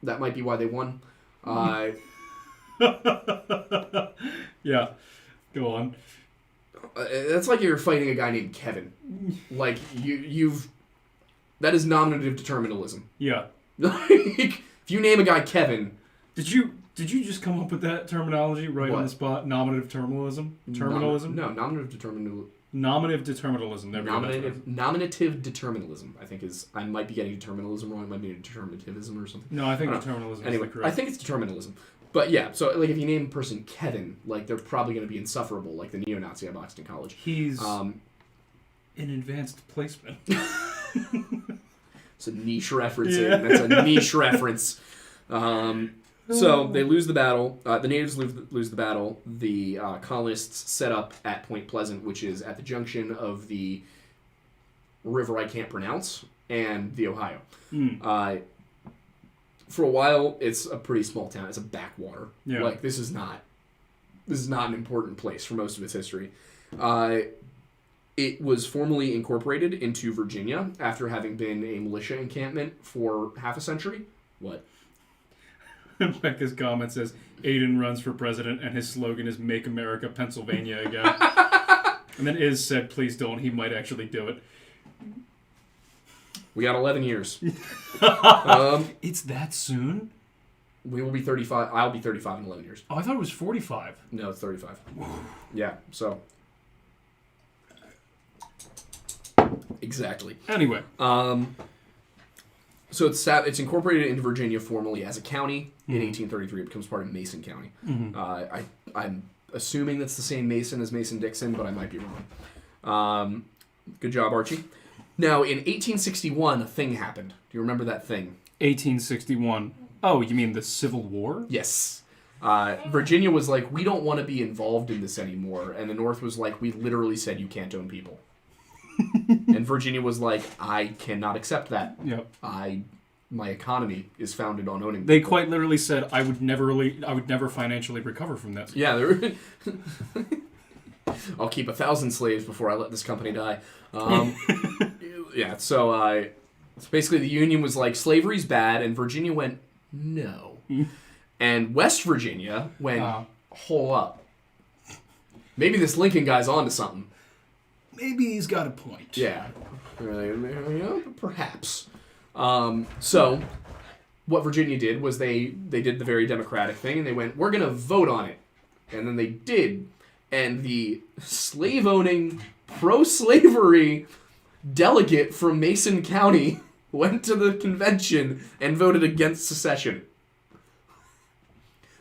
Speaker 1: might be why they won.
Speaker 2: Yeah. Go on.
Speaker 1: That's like you're fighting a guy named Kevin. Like, you've... That is nominative determinism.
Speaker 2: Yeah.
Speaker 1: Like, if you name a guy Kevin...
Speaker 2: Did you just come up with that terminology right on the spot? Nominative terminalism? Terminalism?
Speaker 1: No, nominative determinism.
Speaker 2: Nominative determinism.
Speaker 1: Nominative determinism, I think is... I might be getting determinism wrong. It might be determinativism or something.
Speaker 2: No, I think determinism
Speaker 1: anyway,
Speaker 2: is correct.
Speaker 1: I think it's determinism. But yeah, so like if you name a person Kevin, like they're probably going to be insufferable, like the neo-Nazi I boxed in college.
Speaker 2: He's an advanced placement.
Speaker 1: It's a niche reference. Yeah. That's a niche reference. So they lose the battle. The natives lose the battle. The colonists set up at Point Pleasant, which is at the junction of the river I can't pronounce and the Ohio. For a while, it's a pretty small town. It's a backwater.
Speaker 2: Yeah.
Speaker 1: Like this is not an important place for most of its history. It was formally incorporated into Virginia after having been a militia encampment for half a century. What?
Speaker 2: Becca's comment says, Aiden runs for president and his slogan is Make America Pennsylvania again. And then Iz said, please don't. He might actually do it.
Speaker 1: We got 11 years.
Speaker 2: It's that soon?
Speaker 1: We will be 35. I'll be 35 in 11 years.
Speaker 2: Oh, I thought it was 45.
Speaker 1: No, it's 35. Yeah, so. Exactly.
Speaker 2: Anyway.
Speaker 1: So it's incorporated into Virginia formally as a county. In 1833, it becomes part of Mason County. I'm assuming that's the same Mason as Mason-Dixon, but I might be wrong. Good job, Archie. Now, in 1861, a thing happened. Do you remember that thing?
Speaker 2: 1861. Oh, you mean the Civil War?
Speaker 1: Yes. Virginia was like, we don't want to be involved in this anymore. And the North was like, we literally said you can't own people. And Virginia was like, I cannot accept that.
Speaker 2: Yep.
Speaker 1: My economy is founded on owning
Speaker 2: They
Speaker 1: people.
Speaker 2: quite literally said, I would never financially recover from this.
Speaker 1: Yeah, they were... I'll keep 1,000 slaves before I let this company die. Yeah, so basically the Union was like, slavery's bad, and Virginia went, no. And West Virginia went, hole up. Maybe this Lincoln guy's onto something.
Speaker 2: Maybe he's got a point.
Speaker 1: Yeah. Perhaps. So, what Virginia did was they did the very democratic thing, and they went, we're going to vote on it. And then they did. And the slave-owning, pro-slavery delegate from Mason County went to the convention and voted against secession.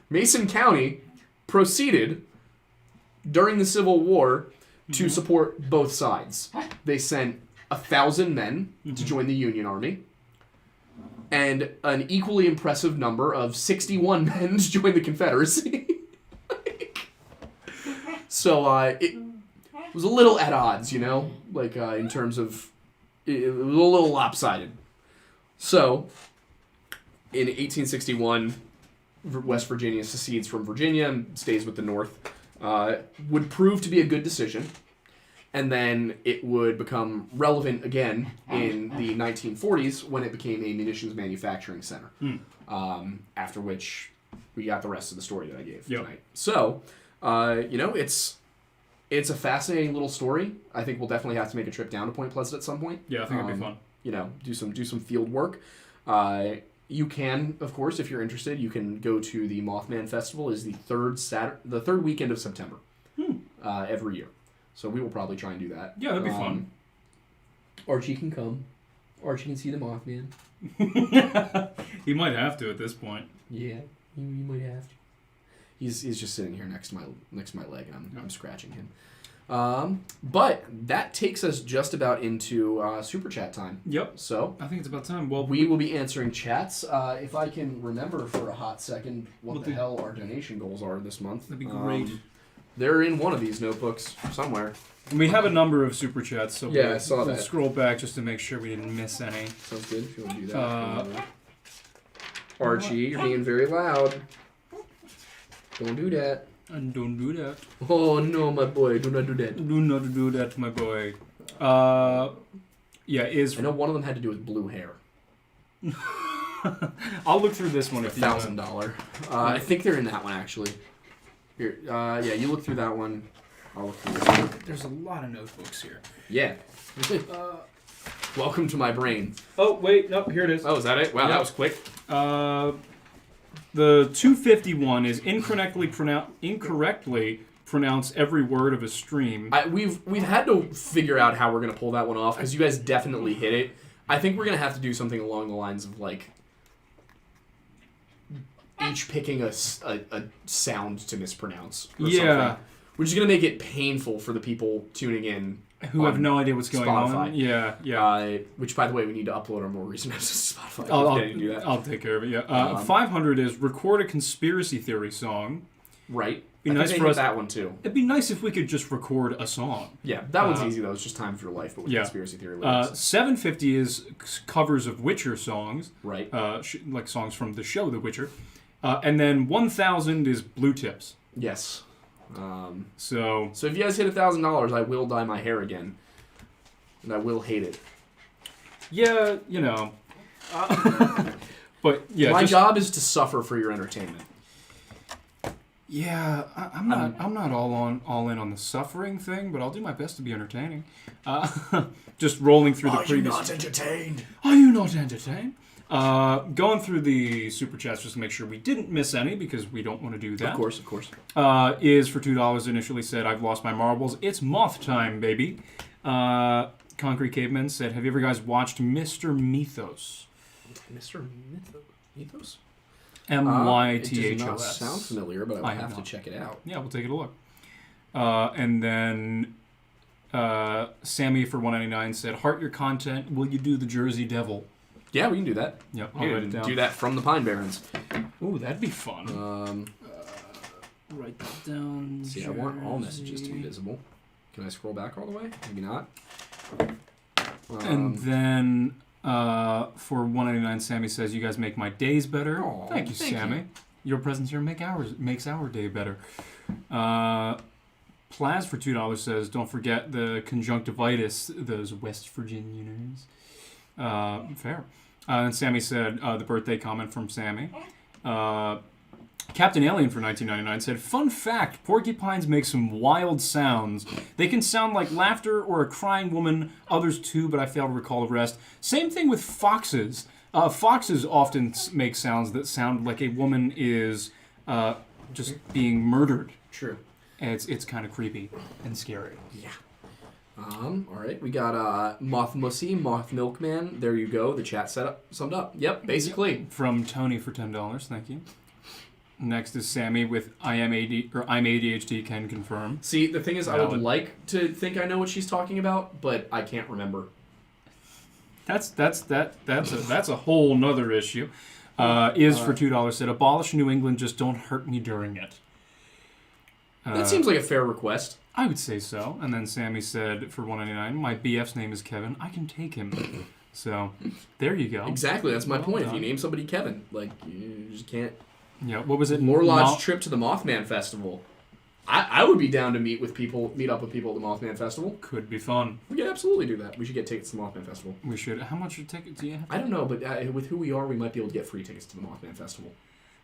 Speaker 1: Mason County proceeded, during the Civil War, to support both sides. They sent 1,000 men to join the Union Army, and an equally impressive number of 61 men to join the Confederacy. So it was a little at odds, you know, like in terms of it was a little lopsided. So in 1861, West Virginia secedes from Virginia and stays with the North. Would prove to be a good decision. And then it would become relevant again in the 1940s when it became a munitions manufacturing center. After which we got the rest of the story that I gave tonight. So, it's a fascinating little story. I think we'll definitely have to make a trip down to Point Pleasant at some point.
Speaker 2: Yeah, I think it'd be fun.
Speaker 1: Do some field work. You can, of course, if you're interested, you can go to the Mothman Festival. Is the third weekend of September every year. So we will probably try and do that.
Speaker 2: Yeah, that'd be fun.
Speaker 1: Archie can come. Archie can see the Mothman.
Speaker 2: He might have to at this point.
Speaker 1: Yeah, he might have to. He's just sitting here next to my leg, and I'm scratching him. But that takes us just about into Super Chat time.
Speaker 2: Yep.
Speaker 1: So
Speaker 2: I think it's about time. Well,
Speaker 1: we will be answering chats. If I can remember for a hot second what the hell our donation goals are this month.
Speaker 2: That'd be great.
Speaker 1: They're in one of these notebooks somewhere.
Speaker 2: And we have a number of Super Chats, so
Speaker 1: I saw
Speaker 2: we'll
Speaker 1: that.
Speaker 2: scroll back just to make sure we didn't miss any.
Speaker 1: Sounds good. If you want to do that. Archie, you're being very loud. Don't do that.
Speaker 2: And don't do that.
Speaker 1: Oh no, my boy, do not do that.
Speaker 2: Do not do that, my boy. I
Speaker 1: know one of them had to do with blue hair.
Speaker 2: I'll look through this one if you want.
Speaker 1: $1,000. I think they're in that one actually. Here, you look through that one. I'll look through this one.
Speaker 2: There's a lot of notebooks here.
Speaker 1: Yeah. Welcome to my brain.
Speaker 2: Oh wait, nope, here it is.
Speaker 1: Oh, is that it? Wow, that was quick.
Speaker 2: The 251 is incorrectly pronounce every word of a stream.
Speaker 1: We've had to figure out how we're gonna pull that one off because you guys definitely hit it. I think we're gonna have to do something along the lines of like each picking a sound to mispronounce. Or something. which is going to make it painful for the people tuning in
Speaker 2: who have no idea what's going
Speaker 1: Spotify.
Speaker 2: on. Yeah.
Speaker 1: Which, by the way, we need to upload our more recent episodes to Spotify.
Speaker 2: I'll take care of it. Yeah. 500 is record a conspiracy theory song.
Speaker 1: Right.
Speaker 2: Be nice for us.
Speaker 1: That one too.
Speaker 2: It'd be nice if we could just record a song.
Speaker 1: Yeah, that one's easy though. It's just Time for Your Life, but with conspiracy theory lyrics.
Speaker 2: 750 is covers of Witcher songs.
Speaker 1: Right.
Speaker 2: Like songs from the show The Witcher. And then 1,000 is Blue Tips.
Speaker 1: Yes.
Speaker 2: So
Speaker 1: if you guys hit $1,000, I will dye my hair again, and I will hate it.
Speaker 2: Yeah, but yeah,
Speaker 1: my job is to suffer for your entertainment.
Speaker 2: Yeah, I'm not all in on the suffering thing, but I'll do my best to be entertaining. Just rolling through the previous.
Speaker 1: Are you not entertained?
Speaker 2: Are you not entertained? Going through the super chats just to make sure we didn't miss any because we don't want to do that.
Speaker 1: Of course.
Speaker 2: Is for $2 initially said, I've lost my marbles. It's moth time, baby. Concrete Caveman said, have you ever guys watched Mr. Mythos?
Speaker 1: Mr. Mythos?
Speaker 2: Mythos.
Speaker 1: It does not sound familiar, but I will have to check it out.
Speaker 2: Yeah, we'll take a look. And then Sammy for $1.99 said, heart your content. Will you do the Jersey Devil?
Speaker 1: Yeah, we can do that.
Speaker 2: Yep, I'll write it down.
Speaker 1: Do that from the Pine Barrens.
Speaker 2: Ooh, that'd be fun. Write that down.
Speaker 1: See, I want all messages to be visible. Can I scroll back all the way? Maybe not.
Speaker 2: And then for $1.99, Sammy says, you guys make my days better.
Speaker 1: Aww,
Speaker 2: thank you, Sammy. Your presence here makes our day better. Plaz for $2 says, don't forget the conjunctivitis, those West Virginianers. Fair. And Sammy said, the birthday comment from Sammy. Captain Alien for $19.99 said, fun fact, porcupines make some wild sounds. They can sound like laughter or a crying woman, others too, but I fail to recall the rest. Same thing with foxes. Foxes often make sounds that sound like a woman is just being murdered.
Speaker 1: True.
Speaker 2: And it's kind of creepy and scary.
Speaker 1: Yeah. All right, we got Moth Mussy, Moth Milkman. There you go. The chat summed up. Yep, basically.
Speaker 2: From Tony for $10. Thank you. Next is Sammy with I'm ADHD can confirm.
Speaker 1: See, the thing is, I would like to think I know what she's talking about, but I can't remember.
Speaker 2: That's a whole nother issue. Is for $2 said, abolish New England, just don't hurt me during it.
Speaker 1: That seems like a fair request.
Speaker 2: I would say so. And then Sammy said for $1.99, my BF's name is Kevin. I can take him. So there you go.
Speaker 1: Exactly. That's my point. If you name somebody Kevin, like you just can't.
Speaker 2: Yeah. What was it?
Speaker 1: Lorelod's trip to the Mothman Festival. I would be down to meet up with people at the Mothman Festival.
Speaker 2: Could be fun.
Speaker 1: We could absolutely do that. We should get tickets to the Mothman Festival.
Speaker 2: We should. How much are tickets do you have?
Speaker 1: I don't know, but with who we are, we might be able to get free tickets to the Mothman Festival.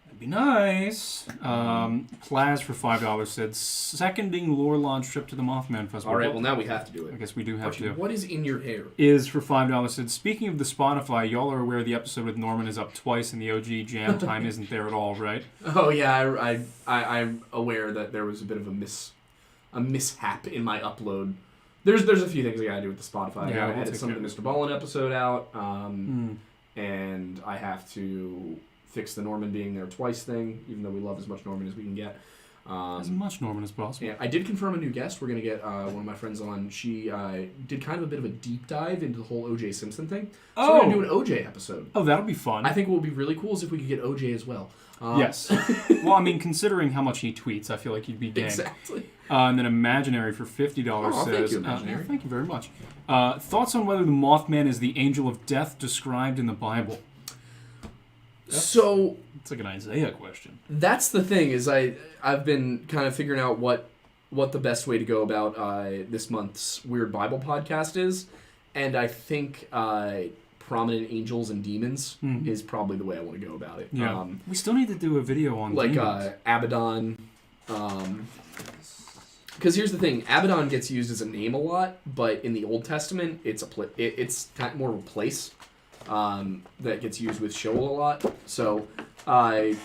Speaker 2: That'd be nice. Plaz for $5 said, seconding Lorelod's trip to the Mothman Festival.
Speaker 1: All right, well, now we have to do it.
Speaker 2: I guess we do have to.
Speaker 1: What is in your hair?
Speaker 2: Is for $5 said, speaking of the Spotify, y'all are aware the episode with Norman is up twice and the OG jam time isn't there at all, right?
Speaker 1: Oh, yeah, I'm aware that there was a bit of a mishap in my upload. There's a few things I gotta do with the Spotify.
Speaker 2: Yeah,
Speaker 1: I gotta edit some of the Mr. Ballin episode out, and I have to fix the Norman being there twice thing, even though we love as much Norman as we can get.
Speaker 2: As much Norman as possible.
Speaker 1: Yeah, I did confirm a new guest. We're going to get one of my friends on. She did kind of a bit of a deep dive into the whole O.J. Simpson thing. So we're going to do an O.J. episode.
Speaker 2: Oh, that'll be fun.
Speaker 1: I think what would be really cool is if we could get O.J. as well.
Speaker 2: Yes. Well, I mean, considering how much he tweets, I feel like he'd be game.
Speaker 1: Exactly.
Speaker 2: And then Imaginary for $50 says...
Speaker 1: Thank you, Imaginary.
Speaker 2: Thank you very much. Thoughts on whether the Mothman is the angel of death described in the Bible?
Speaker 1: So...
Speaker 2: It's like an Isaiah question.
Speaker 1: That's the thing, is I've been kind of figuring out what the best way to go about this month's Weird Bible podcast is, and I think prominent angels and demons is probably the way I want to go about it.
Speaker 2: Yeah. We still need to do a video on demons.
Speaker 1: Abaddon. Because here's the thing, Abaddon gets used as a name a lot, but in the Old Testament, it's kind of more of a place that gets used with Sheol a lot. So I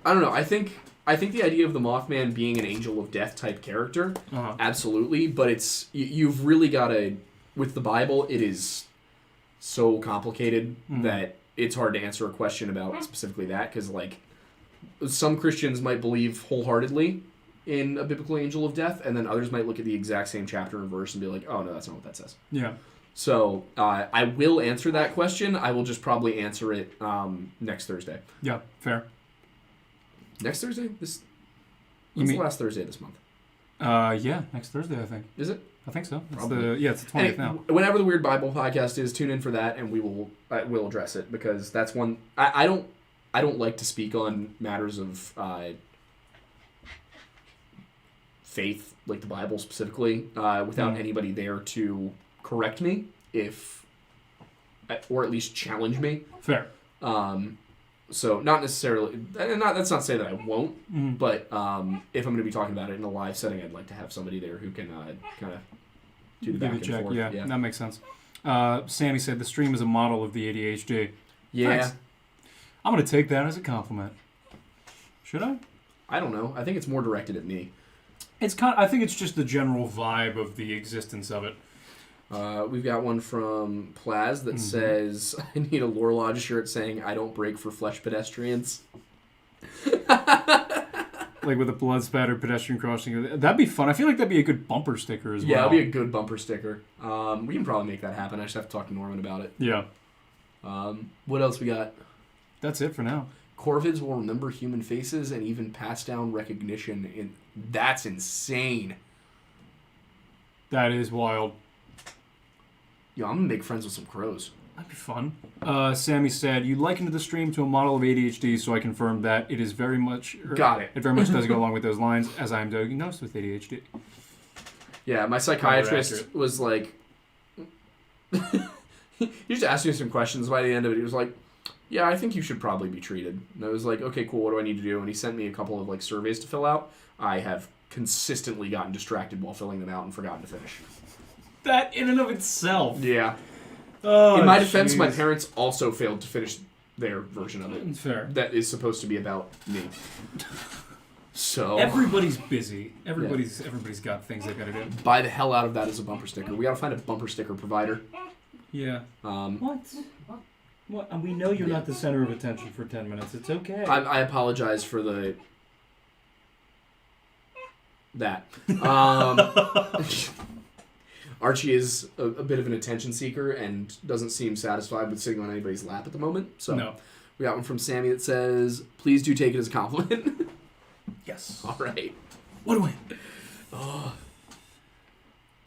Speaker 1: don't know. I think the idea of the Mothman being an angel of death type character, absolutely. But you've really got to, with the Bible, it is so complicated that it's hard to answer a question about specifically that, because like some Christians might believe wholeheartedly in a biblical angel of death, and then others might look at the exact same chapter and verse and be like, oh, no, that's not what that says.
Speaker 2: Yeah.
Speaker 1: So I will answer that question. I will just probably answer it next Thursday.
Speaker 2: Yeah, fair.
Speaker 1: Next Thursday? When's the last Thursday of this month?
Speaker 2: Yeah, next Thursday, I think.
Speaker 1: Is it?
Speaker 2: I think so. It's
Speaker 1: Probably.
Speaker 2: it's the 20th now.
Speaker 1: Whenever the Weird Bible podcast is, tune in for that, and we'll address it, because that's one... I don't like to speak on matters of faith, like the Bible specifically, without anybody there to correct me, or at least challenge me.
Speaker 2: Fair.
Speaker 1: So not necessarily, and that's not to say that I won't, but if I'm going to be talking about it in a live setting, I'd like to have somebody there who can kind of do the back and forth.
Speaker 2: Yeah, that makes sense. Sammy said the stream is a model of the ADHD.
Speaker 1: Yeah.
Speaker 2: Thanks. I'm going to take that as a compliment. Should I?
Speaker 1: I don't know. I think it's more directed at me.
Speaker 2: I think it's just the general vibe of the existence of it.
Speaker 1: We've got one from Plaz that says, I need a Lore Lodge shirt saying, I don't break for flesh pedestrians.
Speaker 2: Like with a blood spattered pedestrian crossing. That'd be fun. I feel like that'd be a good bumper sticker as well.
Speaker 1: Yeah, it'd be a good bumper sticker. We can probably make that happen. I just have to talk to Norman about it.
Speaker 2: Yeah.
Speaker 1: What else we got?
Speaker 2: That's it for now.
Speaker 1: Corvids will remember human faces and even pass down recognition. That's insane.
Speaker 2: That is wild.
Speaker 1: Yo, I'm going to make friends with some crows.
Speaker 2: That'd be fun. Sammy said, you likened the stream to a model of ADHD, so I confirmed that it is very much...
Speaker 1: Got it.
Speaker 2: It very much does go along with those lines, as I am diagnosed with ADHD.
Speaker 1: Yeah, my psychiatrist was like... he just asked me some questions. By the end of it, he was like, yeah, I think you should probably be treated. And I was like, okay, cool, what do I need to do? And he sent me a couple of surveys to fill out. I have consistently gotten distracted while filling them out and forgotten to finish.
Speaker 2: That in and of itself.
Speaker 1: Yeah.
Speaker 2: Oh,
Speaker 1: in my defense, my parents also failed to finish their version of it.
Speaker 2: Fair.
Speaker 1: That is supposed to be about me. So
Speaker 2: everybody's busy. Everybody's got things they gotta do.
Speaker 1: Buy the hell out of that as a bumper sticker. We gotta find a bumper sticker provider.
Speaker 2: Yeah.
Speaker 1: What?
Speaker 2: What? We know you're not the center of attention for 10 minutes. It's okay.
Speaker 1: I apologize for that. Archie is a bit of an attention seeker and doesn't seem satisfied with sitting on anybody's lap at the moment. So
Speaker 2: no.
Speaker 1: We got one from Sammy that says, please do take it as a compliment.
Speaker 2: Yes.
Speaker 1: All right.
Speaker 2: What a win.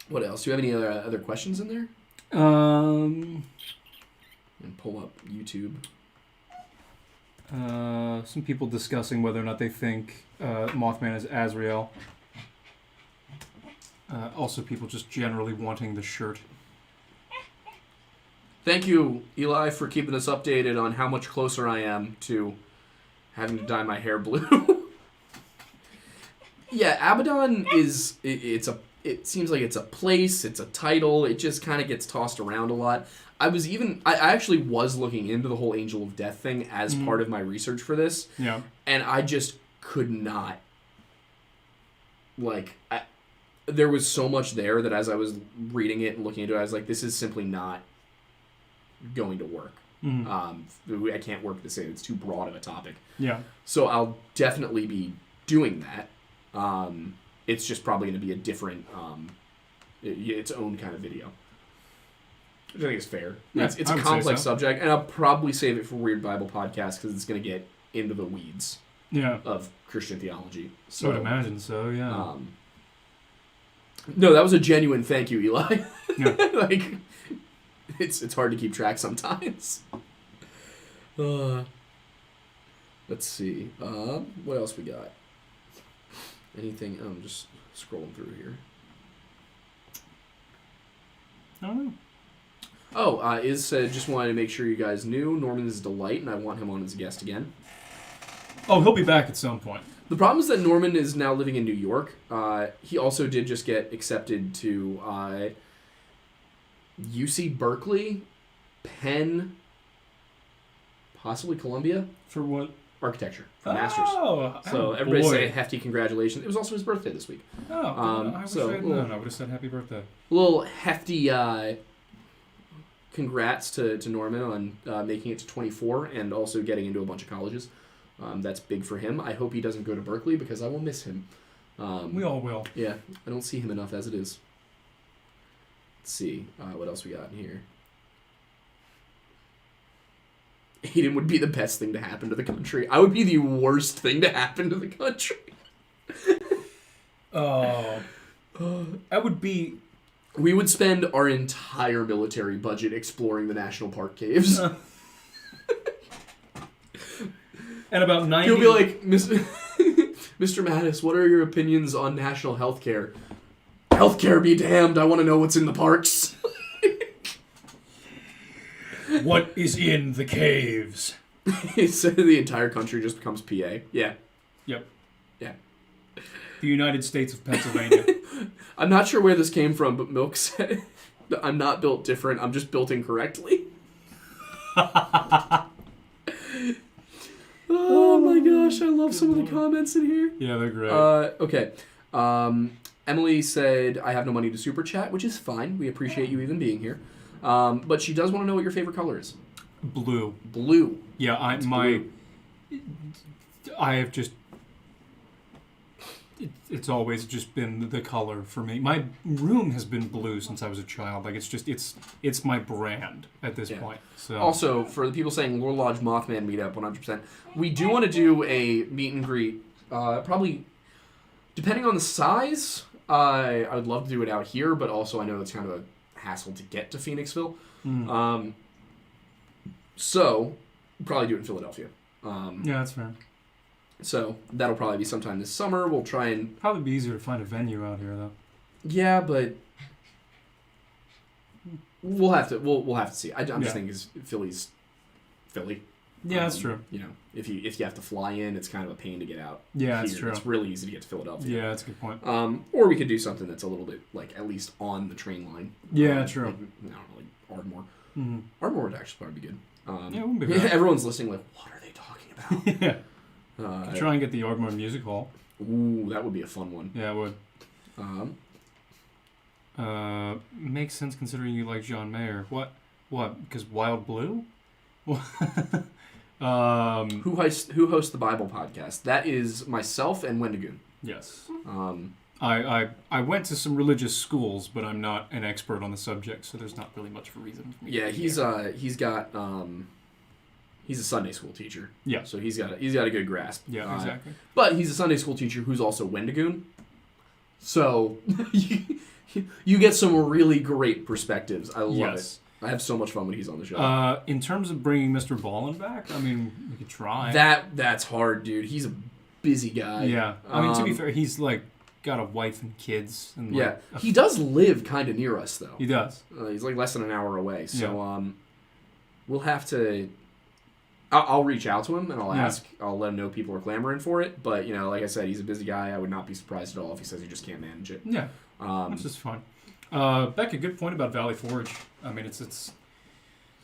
Speaker 1: What else? Do you have any other questions in there? And pull up YouTube.
Speaker 2: Some people discussing whether or not they think Mothman is Azrael. Also, people just generally wanting the shirt.
Speaker 1: Thank you, Eli, for keeping us updated on how much closer I am to having to dye my hair blue. Yeah, Abaddon is... It seems like it's a place, it's a title, it just kind of gets tossed around a lot. I actually was looking into the whole Angel of Death thing as part of my research for this.
Speaker 2: Yeah.
Speaker 1: And I just could not... there was so much there that as I was reading it and looking into it, I was like, this is simply not going to work. I can't work to say it's too broad of a topic.
Speaker 2: Yeah.
Speaker 1: So I'll definitely be doing that. It's just probably going to be a different, its own kind of video. Which I think is fair.
Speaker 2: Yeah,
Speaker 1: it's a complex subject, and I'll probably save it for Weird Bible Podcast because it's going to get into the weeds of Christian theology. So,
Speaker 2: I would imagine so, yeah.
Speaker 1: No, that was a genuine thank you, Eli.
Speaker 2: Yeah.
Speaker 1: It's hard to keep track sometimes. Let's see. What else we got? Anything? I'm just scrolling through here.
Speaker 2: I don't know.
Speaker 1: Iz said, just wanted to make sure you guys knew Norman is a delight, and I want him on as a guest again.
Speaker 2: Oh, he'll be back at some point.
Speaker 1: The problem is that Norman is now living in New York. He also did just get accepted to UC Berkeley, Penn, possibly Columbia.
Speaker 2: For what?
Speaker 1: Architecture. Masters. So everybody say hefty congratulations. It was also his birthday this week.
Speaker 2: I wish I had known. I would have said happy birthday.
Speaker 1: A little hefty congrats to Norman on making it to 24 and also getting into a bunch of colleges. That's big for him. I hope he doesn't go to Berkeley because I will miss him.
Speaker 2: We all will.
Speaker 1: Yeah, I don't see him enough as it is. Let's see what else we got in here. Aiden would be the best thing to happen to the country. I would be the worst thing to happen to the country.
Speaker 2: I would be...
Speaker 1: We would spend our entire military budget exploring the national park caves.
Speaker 2: And about 90...
Speaker 1: He'll be like, Mr. Mattis, what are your opinions on national health care? Healthcare be damned, I want to know what's in the parks.
Speaker 2: What is in the caves?
Speaker 1: So the entire country just becomes PA. Yeah.
Speaker 2: Yep.
Speaker 1: Yeah.
Speaker 2: The United States of Pennsylvania.
Speaker 1: I'm not sure where this came from, but Milk said, I'm not built different, I'm just built incorrectly. Oh my gosh, I love some of the comments in here.
Speaker 2: Yeah, they're great.
Speaker 1: Okay. Emily said, I have no money to super chat, which is fine. We appreciate you even being here. But she does want to know what your favorite color is.
Speaker 2: Blue.
Speaker 1: Blue.
Speaker 2: Yeah, I have just... It's always just been the color for me. My room has been blue since I was a child. Like, it's my brand at this point. So
Speaker 1: also, for the people saying Lore Lodge Mothman meetup, 100%, we do want to do a meet and greet. Probably, depending on the size, I would love to do it out here, but also I know it's kind of a hassle to get to Phoenixville. So, we'll probably do it in Philadelphia.
Speaker 2: yeah, that's fair.
Speaker 1: So, that'll probably be sometime this summer. We'll try and...
Speaker 2: Probably be easier to find a venue out here, though.
Speaker 1: Yeah, but... We'll have to see. I'm just thinking Philly's Philly.
Speaker 2: Yeah, that's true.
Speaker 1: You know, if you have to fly in, it's kind of a pain to get out.
Speaker 2: Yeah, that's true.
Speaker 1: It's really easy to get to Philadelphia.
Speaker 2: Yeah, that's a good point.
Speaker 1: Or we could do something that's a little bit, like, at least on the train line.
Speaker 2: Yeah, true.
Speaker 1: Like, I don't know, like Ardmore.
Speaker 2: Mm-hmm.
Speaker 1: Ardmore would actually probably be good.
Speaker 2: Yeah, it wouldn't be bad.
Speaker 1: Everyone's listening like, what are they talking about?
Speaker 2: Yeah. Try and get the Ardmore Music Hall.
Speaker 1: Ooh, that would be a fun one.
Speaker 2: Yeah, it would. Makes sense considering you like John Mayer. What? Because Wild Blue?
Speaker 1: Who hosts the Bible podcast? That is myself and Wendigoon.
Speaker 2: Yes. I went to some religious schools, but I'm not an expert on the subject, so there's not really much of a reason for me.
Speaker 1: Yeah, he's a Sunday school teacher.
Speaker 2: Yeah.
Speaker 1: So he's got a good grasp.
Speaker 2: Yeah, exactly.
Speaker 1: But he's a Sunday school teacher who's also Wendigoon. So you get some really great perspectives. I love it. I have so much fun when he's on the show.
Speaker 2: In terms of bringing Mr. Ballin back, I mean, we could try.
Speaker 1: That's hard, dude. He's a busy guy.
Speaker 2: Yeah. I mean, to be fair, he's like got a wife and kids. And
Speaker 1: he does live kind of near us, though.
Speaker 2: He does.
Speaker 1: He's like less than an hour away. So we'll have to... I'll reach out to him and I'll ask. I'll let him know people are clamoring for it. But, you know, like I said, he's a busy guy. I would not be surprised at all if he says he just can't manage it.
Speaker 2: Yeah. That's just fine. Becca, good point about Valley Forge. I mean, it's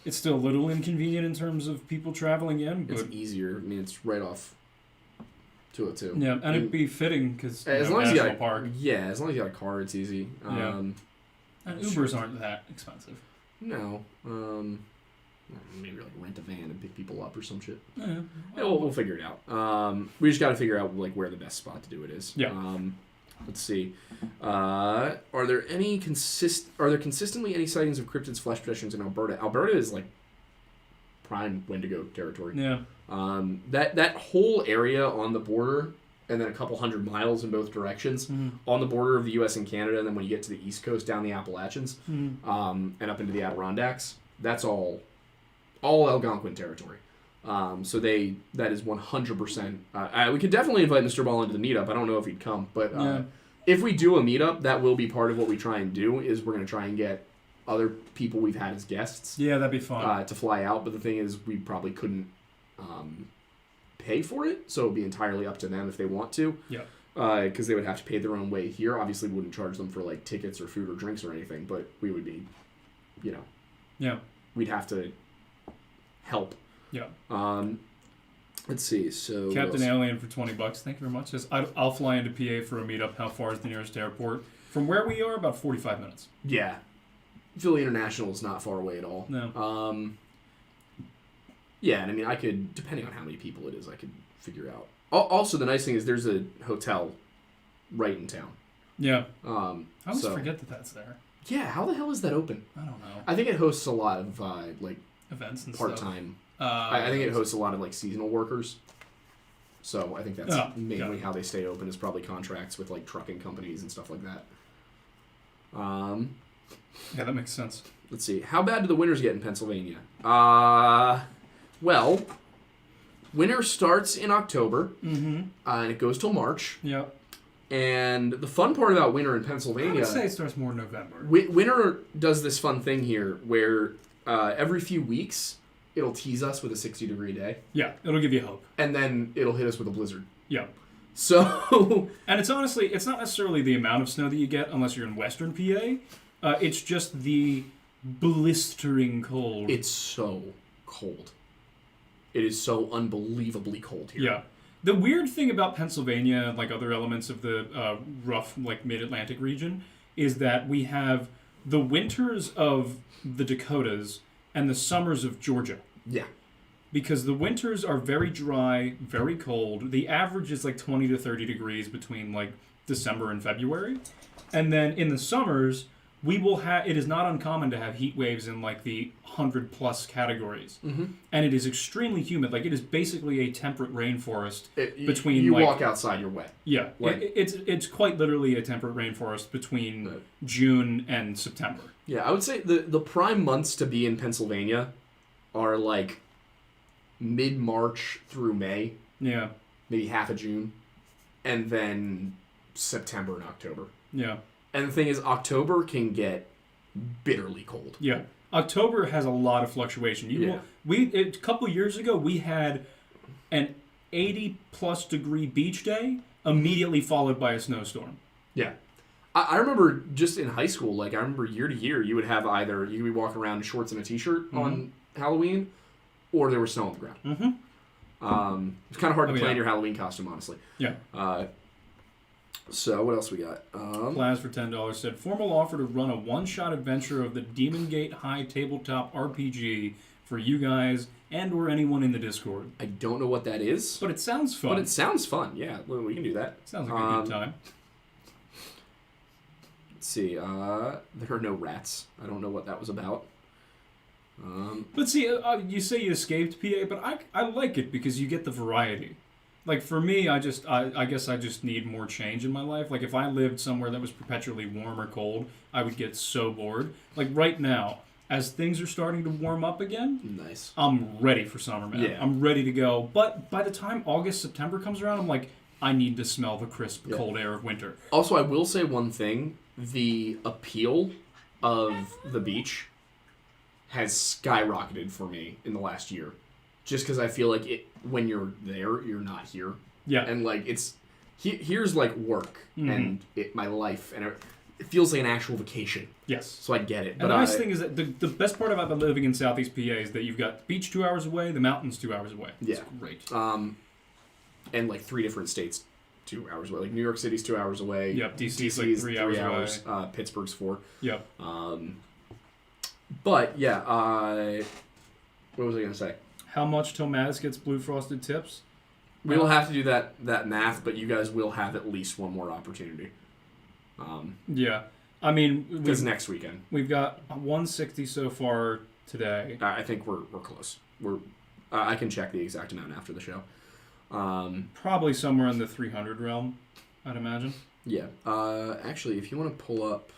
Speaker 2: still a little inconvenient in terms of people traveling in, but
Speaker 1: it's easier. I mean, it's right off 202.
Speaker 2: Yeah, and it'd be fitting because
Speaker 1: as long as you got a
Speaker 2: park.
Speaker 1: Yeah, as long as you got a car, it's easy.
Speaker 2: And Ubers aren't that expensive.
Speaker 1: No. Maybe like rent a van and pick people up or some shit.
Speaker 2: Yeah.
Speaker 1: We'll figure it out. We just got to figure out like where the best spot to do it is.
Speaker 2: Yeah.
Speaker 1: Let's see. Are there consistently any sightings of cryptids, flesh pedestrians in Alberta? Alberta is like prime Wendigo territory.
Speaker 2: Yeah.
Speaker 1: That whole area on the border, and then a couple 100 miles in both directions on the border of the U.S. and Canada, and then when you get to the East Coast down the Appalachians, and up into the Adirondacks, that's all Algonquin territory. So that is 100%. We could definitely invite Mr. Ballin to the meetup. I don't know if he'd come, but if we do a meetup, that will be part of what we try and do. Is we're going to try and get other people we've had as guests.
Speaker 2: Yeah, that'd be fun.
Speaker 1: To fly out, but the thing is, we probably couldn't pay for it, so it'd be entirely up to them if they want to.
Speaker 2: Yeah.
Speaker 1: Because they would have to pay their own way here. Obviously, we wouldn't charge them for like tickets or food or drinks or anything, but we would be, we'd have to help.
Speaker 2: Yeah.
Speaker 1: Let's see. So
Speaker 2: Captain Alien for $20. Thank you very much. Says I'll fly into PA for a meetup. How far is the nearest airport? From where we are, about 45 minutes.
Speaker 1: Yeah. Philly International is not far away at all.
Speaker 2: No.
Speaker 1: Yeah, and I mean, I could, depending on how many people it is, I could figure out. Also, the nice thing is there's a hotel right in town.
Speaker 2: Yeah. I always
Speaker 1: so,
Speaker 2: forget that that's there.
Speaker 1: Yeah, how the hell is that open?
Speaker 2: I don't know.
Speaker 1: I think it hosts a lot of like
Speaker 2: events and
Speaker 1: part-time.
Speaker 2: Stuff.
Speaker 1: I think it hosts a lot of like seasonal workers. So I think that's mainly how they stay open is probably contracts with like trucking companies and stuff like that.
Speaker 2: Yeah, that makes sense.
Speaker 1: Let's see. How bad do the winters get in Pennsylvania? Well, winter starts in October, and it goes till March.
Speaker 2: Yeah.
Speaker 1: And the fun part about winter in Pennsylvania...
Speaker 2: I would say it starts more in November.
Speaker 1: Winter does this fun thing here where every few weeks, it'll tease us with a 60-degree day.
Speaker 2: Yeah, it'll give you hope.
Speaker 1: And then it'll hit us with a blizzard.
Speaker 2: Yeah.
Speaker 1: So...
Speaker 2: And it's honestly, it's not necessarily the amount of snow that you get unless you're in western PA. It's just the blistering cold.
Speaker 1: It's so cold. It is so unbelievably cold here.
Speaker 2: Yeah. The weird thing about Pennsylvania, like other elements of the rough, like mid-Atlantic region, is that we have the winters of the Dakotas and the summers of Georgia.
Speaker 1: Yeah.
Speaker 2: Because the winters are very dry, very cold. The average is like 20 to 30 degrees between like December and February. And then in the summers, we will have, it is not uncommon to have heat waves in like the 100 plus categories. Mm-hmm. And it is extremely humid. Like it is basically a temperate rainforest between
Speaker 1: you
Speaker 2: like,
Speaker 1: walk outside, you're wet.
Speaker 2: Yeah. Like, it's quite literally a temperate rainforest between June and September.
Speaker 1: Yeah, I would say the prime months to be in Pennsylvania are like mid-March through May.
Speaker 2: Yeah.
Speaker 1: Maybe half of June. And then September and October.
Speaker 2: Yeah.
Speaker 1: And the thing is, October can get bitterly cold.
Speaker 2: Yeah. October has a lot of fluctuation. A couple years ago, we had an 80-plus degree beach day immediately followed by a snowstorm.
Speaker 1: Yeah. I remember just in high school, like I remember year to year, you would have either, you could be walking around in shorts and a t-shirt on Halloween, or there was snow on the ground. Mm-hmm. It's kind of hard to plan your Halloween costume, honestly.
Speaker 2: Yeah.
Speaker 1: So, what else we got?
Speaker 2: Plaz for $10 said, formal offer to run a one-shot adventure of the Demon Gate High tabletop RPG for you guys and or anyone in the Discord.
Speaker 1: I don't know what that is.
Speaker 2: But it sounds fun.
Speaker 1: Yeah, well, we can do that.
Speaker 2: Sounds like a good time.
Speaker 1: Let's see. There are no rats. I don't know what that was about.
Speaker 2: But see, you say you escaped PA, but I like it because you get the variety. Like, for me, I guess I just need more change in my life. Like, if I lived somewhere that was perpetually warm or cold, I would get so bored. Like, right now, as things are starting to warm up again,
Speaker 1: nice.
Speaker 2: I'm ready for summer, man. Yeah. I'm ready to go. But by the time August, September comes around, I'm like, I need to smell the crisp, cold air of winter.
Speaker 1: Also, I will say one thing. The appeal of the beach has skyrocketed for me in the last year. Just because I feel like when you're there, you're not here.
Speaker 2: Yeah.
Speaker 1: And like here's like work and my life, and it feels like an actual vacation.
Speaker 2: Yes.
Speaker 1: So I get it.
Speaker 2: And the nice thing is that the best part about living in Southeast PA is that you've got the beach 2 hours away, the mountains 2 hours away.
Speaker 1: Yeah.
Speaker 2: It's great.
Speaker 1: And like 3 different states 2 hours away. Like New York City's 2 hours away.
Speaker 2: Yep. DC's like 3 hours away.
Speaker 1: Pittsburgh's 4.
Speaker 2: Yep.
Speaker 1: But yeah. What was I gonna say?
Speaker 2: How much till Maz gets blue frosted tips?
Speaker 1: We will have to do that math, but you guys will have at least one more opportunity.
Speaker 2: Yeah. I mean...
Speaker 1: Because next weekend.
Speaker 2: We've got 160 so far today.
Speaker 1: I think we're close. I can check the exact amount after the show.
Speaker 2: Probably somewhere in the 300 realm, I'd imagine.
Speaker 1: Yeah. Actually, if you want to pull up...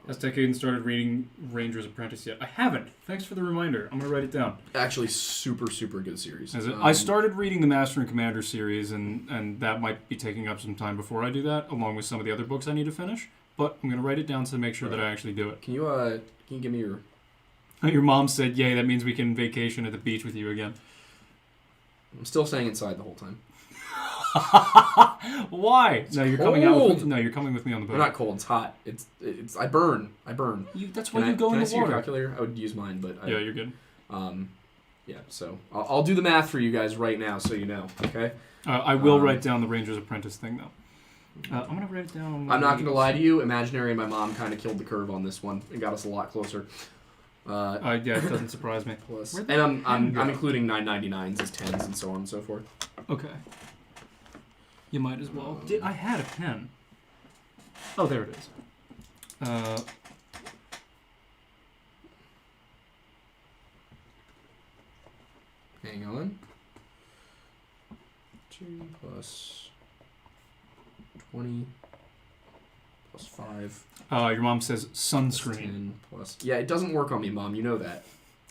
Speaker 2: Has Decade started reading Ranger's Apprentice yet? I haven't. Thanks for the reminder. I'm going to write it down.
Speaker 1: Actually, super, super good series.
Speaker 2: Is it? I started reading the Master and Commander series, and that might be taking up some time before I do that, along with some of the other books I need to finish. But I'm going to write it down to make sure that I actually do it.
Speaker 1: Can you give me your...
Speaker 2: Your mom said, yay, that means we can vacation at the beach with you again.
Speaker 1: I'm still staying inside the whole time.
Speaker 2: Why?
Speaker 1: It's cold. Coming out with me.
Speaker 2: No, you're coming with me on the boat.
Speaker 1: I'm not cold. It's hot. It's. I burn.
Speaker 2: That's why you go in the water.
Speaker 1: Can I see your calculator? I would use mine, but
Speaker 2: yeah, you're good.
Speaker 1: Yeah. So I'll do the math for you guys right now, so you know. Okay.
Speaker 2: I will write down the Ranger's Apprentice thing though. I'm gonna write it down.
Speaker 1: I'm not gonna lie to you. Imaginary and my mom kind of killed the curve on this one and got us a lot closer.
Speaker 2: Yeah, it doesn't surprise me.
Speaker 1: Plus, and I'm including 9.99s as 10s and so on and so forth.
Speaker 2: Okay. You might as well. I had a pen. Oh, there it is.
Speaker 1: Hang on. 2 plus 20 plus 5.
Speaker 2: Your mom says sunscreen.
Speaker 1: 10 plus. Yeah, it doesn't work on me, Mom. You know that.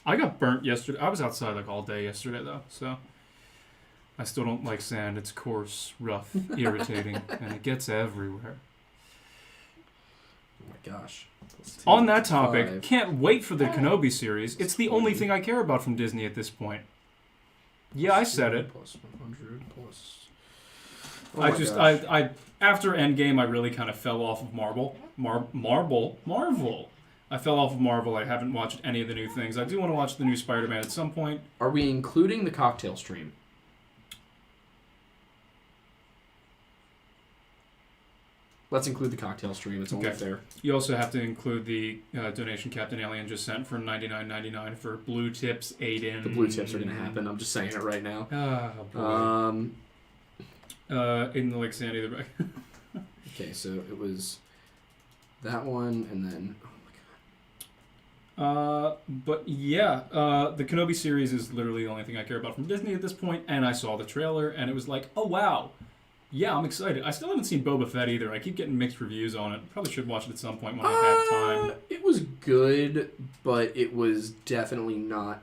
Speaker 2: I got burnt yesterday. I was outside like all day yesterday, though, so I still don't like sand. It's coarse, rough, irritating, and it gets everywhere.
Speaker 1: Oh my gosh.
Speaker 2: On that topic, can't wait for the Kenobi series. It's the only thing I care about from Disney at this point. Yeah, I said it.
Speaker 1: Plus 100 plus...
Speaker 2: I after Endgame, I really kind of fell off of Marvel. I fell off of Marvel. I haven't watched any of the new things. I do want to watch the new Spider-Man at some point.
Speaker 1: Are we including the cocktail stream? Let's include the cocktail stream. It's only fair.
Speaker 2: You also have to include the donation Captain Alien just sent for $99.99 for blue tips, Aiden.
Speaker 1: The blue tips are going to happen. I'm just saying it right now.
Speaker 2: Oh, boy. Aiden the Lake Sandy.
Speaker 1: Okay, so it was that one, and then...
Speaker 2: But yeah, the Kenobi series is literally the only thing I care about from Disney at this point, and I saw the trailer, and it was like, oh wow, yeah, I'm excited. I still haven't seen Boba Fett either. I keep getting mixed reviews on it. Probably should watch it at some point when I have time.
Speaker 1: It was good, but it was definitely not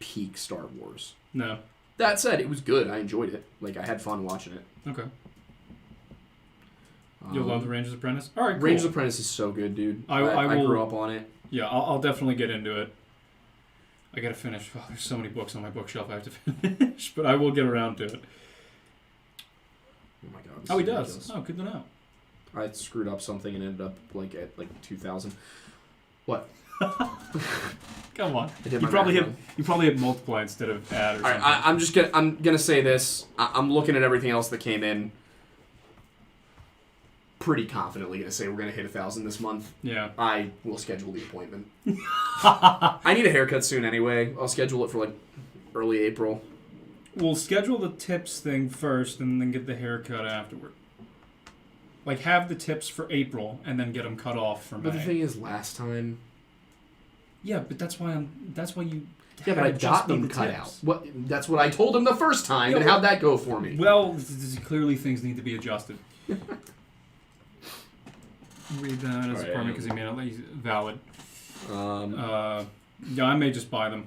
Speaker 1: peak Star Wars.
Speaker 2: No.
Speaker 1: That said, it was good. I enjoyed it. Like, I had fun watching it.
Speaker 2: Okay. You'll love The Ranger's Apprentice? All right, cool.
Speaker 1: Ranger's Apprentice is so good, dude. I grew up on it.
Speaker 2: Yeah, I'll definitely get into it. I gotta finish. Oh, there's so many books on my bookshelf I have to finish, but I will get around to it.
Speaker 1: Oh my god.
Speaker 2: Oh, he does. Oh, good to know.
Speaker 1: I screwed up something and ended up at 2,000. What?
Speaker 2: Come on. You probably hit multiply instead of add or something.
Speaker 1: Alright, I'm gonna say this. I'm looking at everything else that came in. Pretty confidently gonna say we're gonna hit 1,000 this month.
Speaker 2: Yeah.
Speaker 1: I will schedule the appointment. I need a haircut soon anyway. I'll schedule it for early April.
Speaker 2: We'll schedule the tips thing first and then get the haircut afterward. Like have the tips for April and then get them cut off for May.
Speaker 1: But the thing is, last time.
Speaker 2: Yeah, but that's why you.
Speaker 1: Yeah, but I got them cut out. That's what I told him the first time, and how'd that go for me?
Speaker 2: Well, clearly things need to be adjusted. Read that as a permit because he made it valid. Yeah, I may just buy them.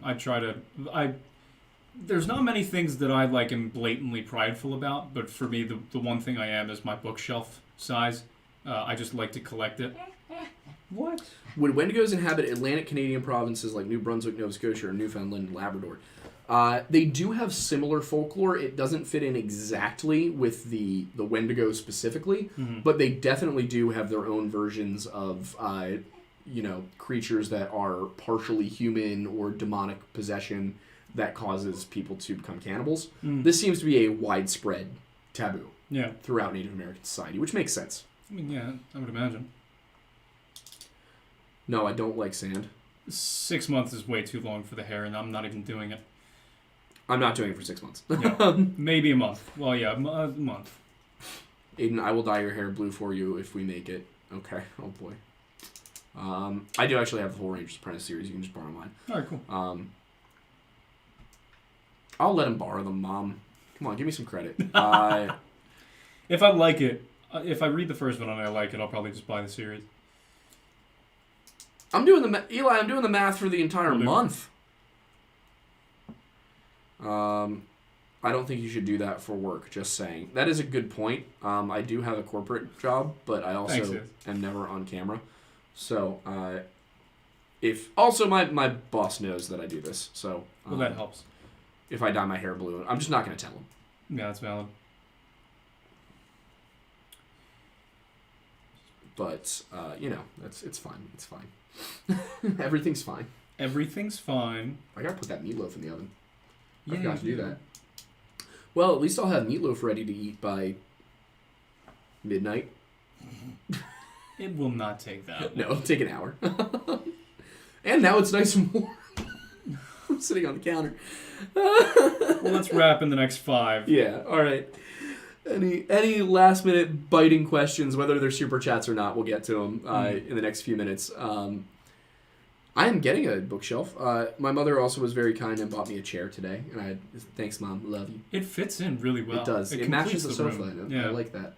Speaker 2: There's not many things that I am blatantly prideful about, but for me, the one thing I am is my bookshelf size. I just like to collect it. What?
Speaker 1: Would Wendigos inhabit Atlantic Canadian provinces like New Brunswick, Nova Scotia, or Newfoundland and Labrador? They do have similar folklore. It doesn't fit in exactly with the Wendigo specifically, but they definitely do have their own versions of, creatures that are partially human or demonic possession that causes people to become cannibals. This seems to be a widespread taboo throughout Native American society, which makes sense.
Speaker 2: I mean, yeah, I would imagine.
Speaker 1: No, I don't like sand.
Speaker 2: 6 months is way too long for the hair, and I'm not even doing it.
Speaker 1: I'm not doing it for 6 months.
Speaker 2: Yeah, maybe a month. Well, yeah, a month.
Speaker 1: Aiden, I will dye your hair blue for you if we make it. Okay. Oh, boy. I do actually have the whole Ranger's Apprentice series. You can just borrow mine.
Speaker 2: All right, cool.
Speaker 1: I'll let him borrow them, Mom. Come on, give me some credit.
Speaker 2: If I like it, if I read the first one and I like it, I'll probably just buy the series.
Speaker 1: I'm doing the math for the entire month. I don't think you should do that for work, just saying. That is a good point. I do have a corporate job, but I also am never on camera. So, my boss knows that I do this, so...
Speaker 2: well, that helps.
Speaker 1: If I dye my hair blue, I'm just not going to tell him.
Speaker 2: Yeah, that's valid.
Speaker 1: But, it's fine. It's fine. Everything's fine.
Speaker 2: Everything's fine.
Speaker 1: I gotta put that meatloaf in the oven. I forgot to do that. Well, at least I'll have meatloaf ready to eat by midnight.
Speaker 2: It will not take that long.
Speaker 1: No, it'll take an hour. And now it's nice and warm. I'm sitting on the counter.
Speaker 2: Well, let's wrap in the next 5.
Speaker 1: Yeah, all right. Any last minute biting questions, whether they're super chats or not, we'll get to them in the next few minutes. I am getting a bookshelf. My mother also was very kind and bought me a chair today, and thanks, Mom, love you.
Speaker 2: It fits in really well.
Speaker 1: It does. It matches the sofa. I like that.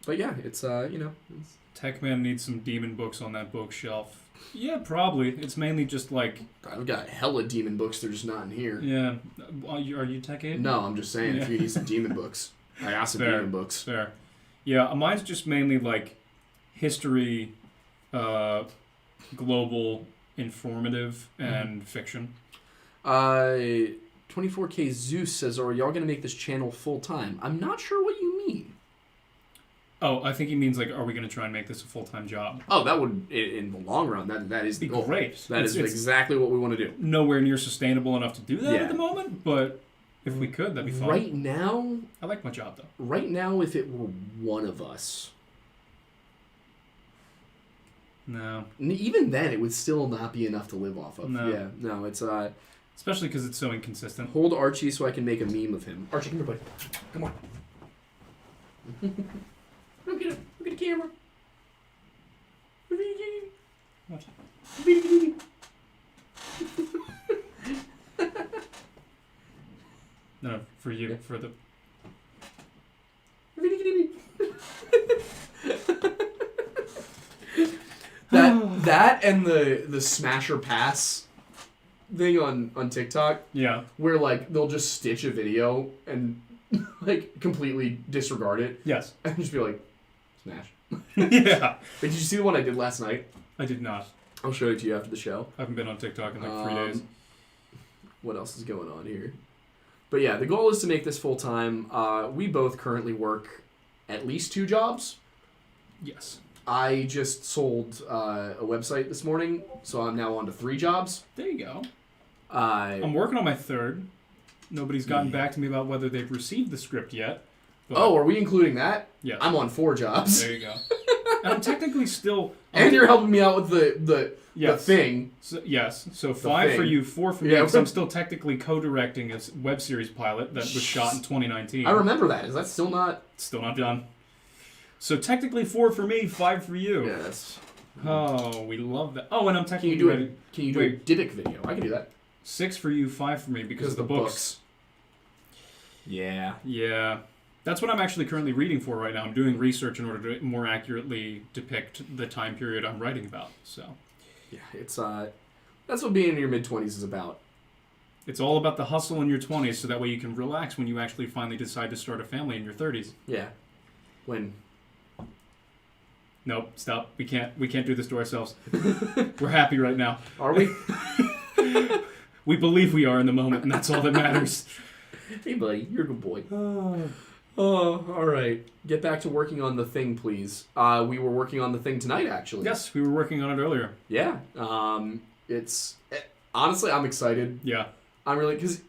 Speaker 1: But yeah, it's
Speaker 2: Techman needs some demon books on that bookshelf. Yeah, probably. It's mainly just like...
Speaker 1: I've got hella demon books, they're just not in here.
Speaker 2: Yeah. Are you Tech Aid?
Speaker 1: No, I'm just saying, if you need some demon books. I got some demon books.
Speaker 2: Fair. Yeah, mine's just mainly like history, global, informative, and fiction.
Speaker 1: 24K Zeus says, are y'all going to make this channel full-time? I'm not sure what you mean.
Speaker 2: Oh, I think he means like, are we going to try and make this a full-time job?
Speaker 1: Oh, that would, in the long run, that is the goal.
Speaker 2: Great.
Speaker 1: That is exactly what we want to do.
Speaker 2: Nowhere near sustainable enough to do that at the moment, but if we could, that'd be fun.
Speaker 1: Right now...
Speaker 2: I like my job, though.
Speaker 1: Right now, if it were one of us...
Speaker 2: No.
Speaker 1: Even then, it would still not be enough to live off of.
Speaker 2: No.
Speaker 1: Yeah, no, it's...
Speaker 2: Especially because it's so inconsistent.
Speaker 1: Hold Archie so I can make a meme of him. Archie, come here, buddy. Come on. Look at him. Look at the camera.
Speaker 2: What? No, for you, for the...
Speaker 1: that and the smasher pass thing on TikTok.
Speaker 2: Yeah.
Speaker 1: Where like they'll just stitch a video and like completely disregard it.
Speaker 2: Yes.
Speaker 1: And just be like, smash.
Speaker 2: Yeah.
Speaker 1: Did you see the one I did last night?
Speaker 2: I did not.
Speaker 1: I'll show it to you after the show.
Speaker 2: I haven't been on TikTok in like 3 days.
Speaker 1: What else is going on here? But yeah, the goal is to make this full time. We both currently work at least 2 jobs.
Speaker 2: Yes.
Speaker 1: I just sold a website this morning, so I'm now on to 3 jobs.
Speaker 2: There you go. I'm working on my 3rd. Nobody's gotten back to me about whether they've received the script yet.
Speaker 1: Oh, are we including that?
Speaker 2: Yes.
Speaker 1: I'm on 4 jobs.
Speaker 2: There you go. And I'm technically still...
Speaker 1: And you're helping me out with the thing.
Speaker 2: So, yes. So 5 for you, 4 for me, because I'm still technically co-directing a web series pilot that was shot in 2019.
Speaker 1: I remember that. Is that still not...
Speaker 2: Still not done. So technically 4 for me, 5 for you.
Speaker 1: Yes.
Speaker 2: Oh, we love that. Oh, and I'm technically
Speaker 1: Can you do a Dybbuk video? I can do that.
Speaker 2: 6 for you, 5 for me because of the books.
Speaker 1: Yeah.
Speaker 2: Yeah. That's what I'm actually currently reading for right now. I'm doing research in order to more accurately depict the time period I'm writing about. So,
Speaker 1: yeah, it's that's what being in your mid-20s is about.
Speaker 2: It's all about the hustle in your 20s, so that way you can relax when you actually finally decide to start a family in your 30s.
Speaker 1: Yeah. When?
Speaker 2: Nope, stop. We can't do this to ourselves. We're happy right now.
Speaker 1: Are we?
Speaker 2: We believe we are in the moment, and that's all that matters.
Speaker 1: Hey, buddy, you're a good boy. Oh, all right. Get back to working on the thing, please. We were working on the thing tonight, actually.
Speaker 2: Yes, we were working on it earlier.
Speaker 1: Yeah. Honestly, I'm excited.
Speaker 2: Yeah.
Speaker 1: I'm really, because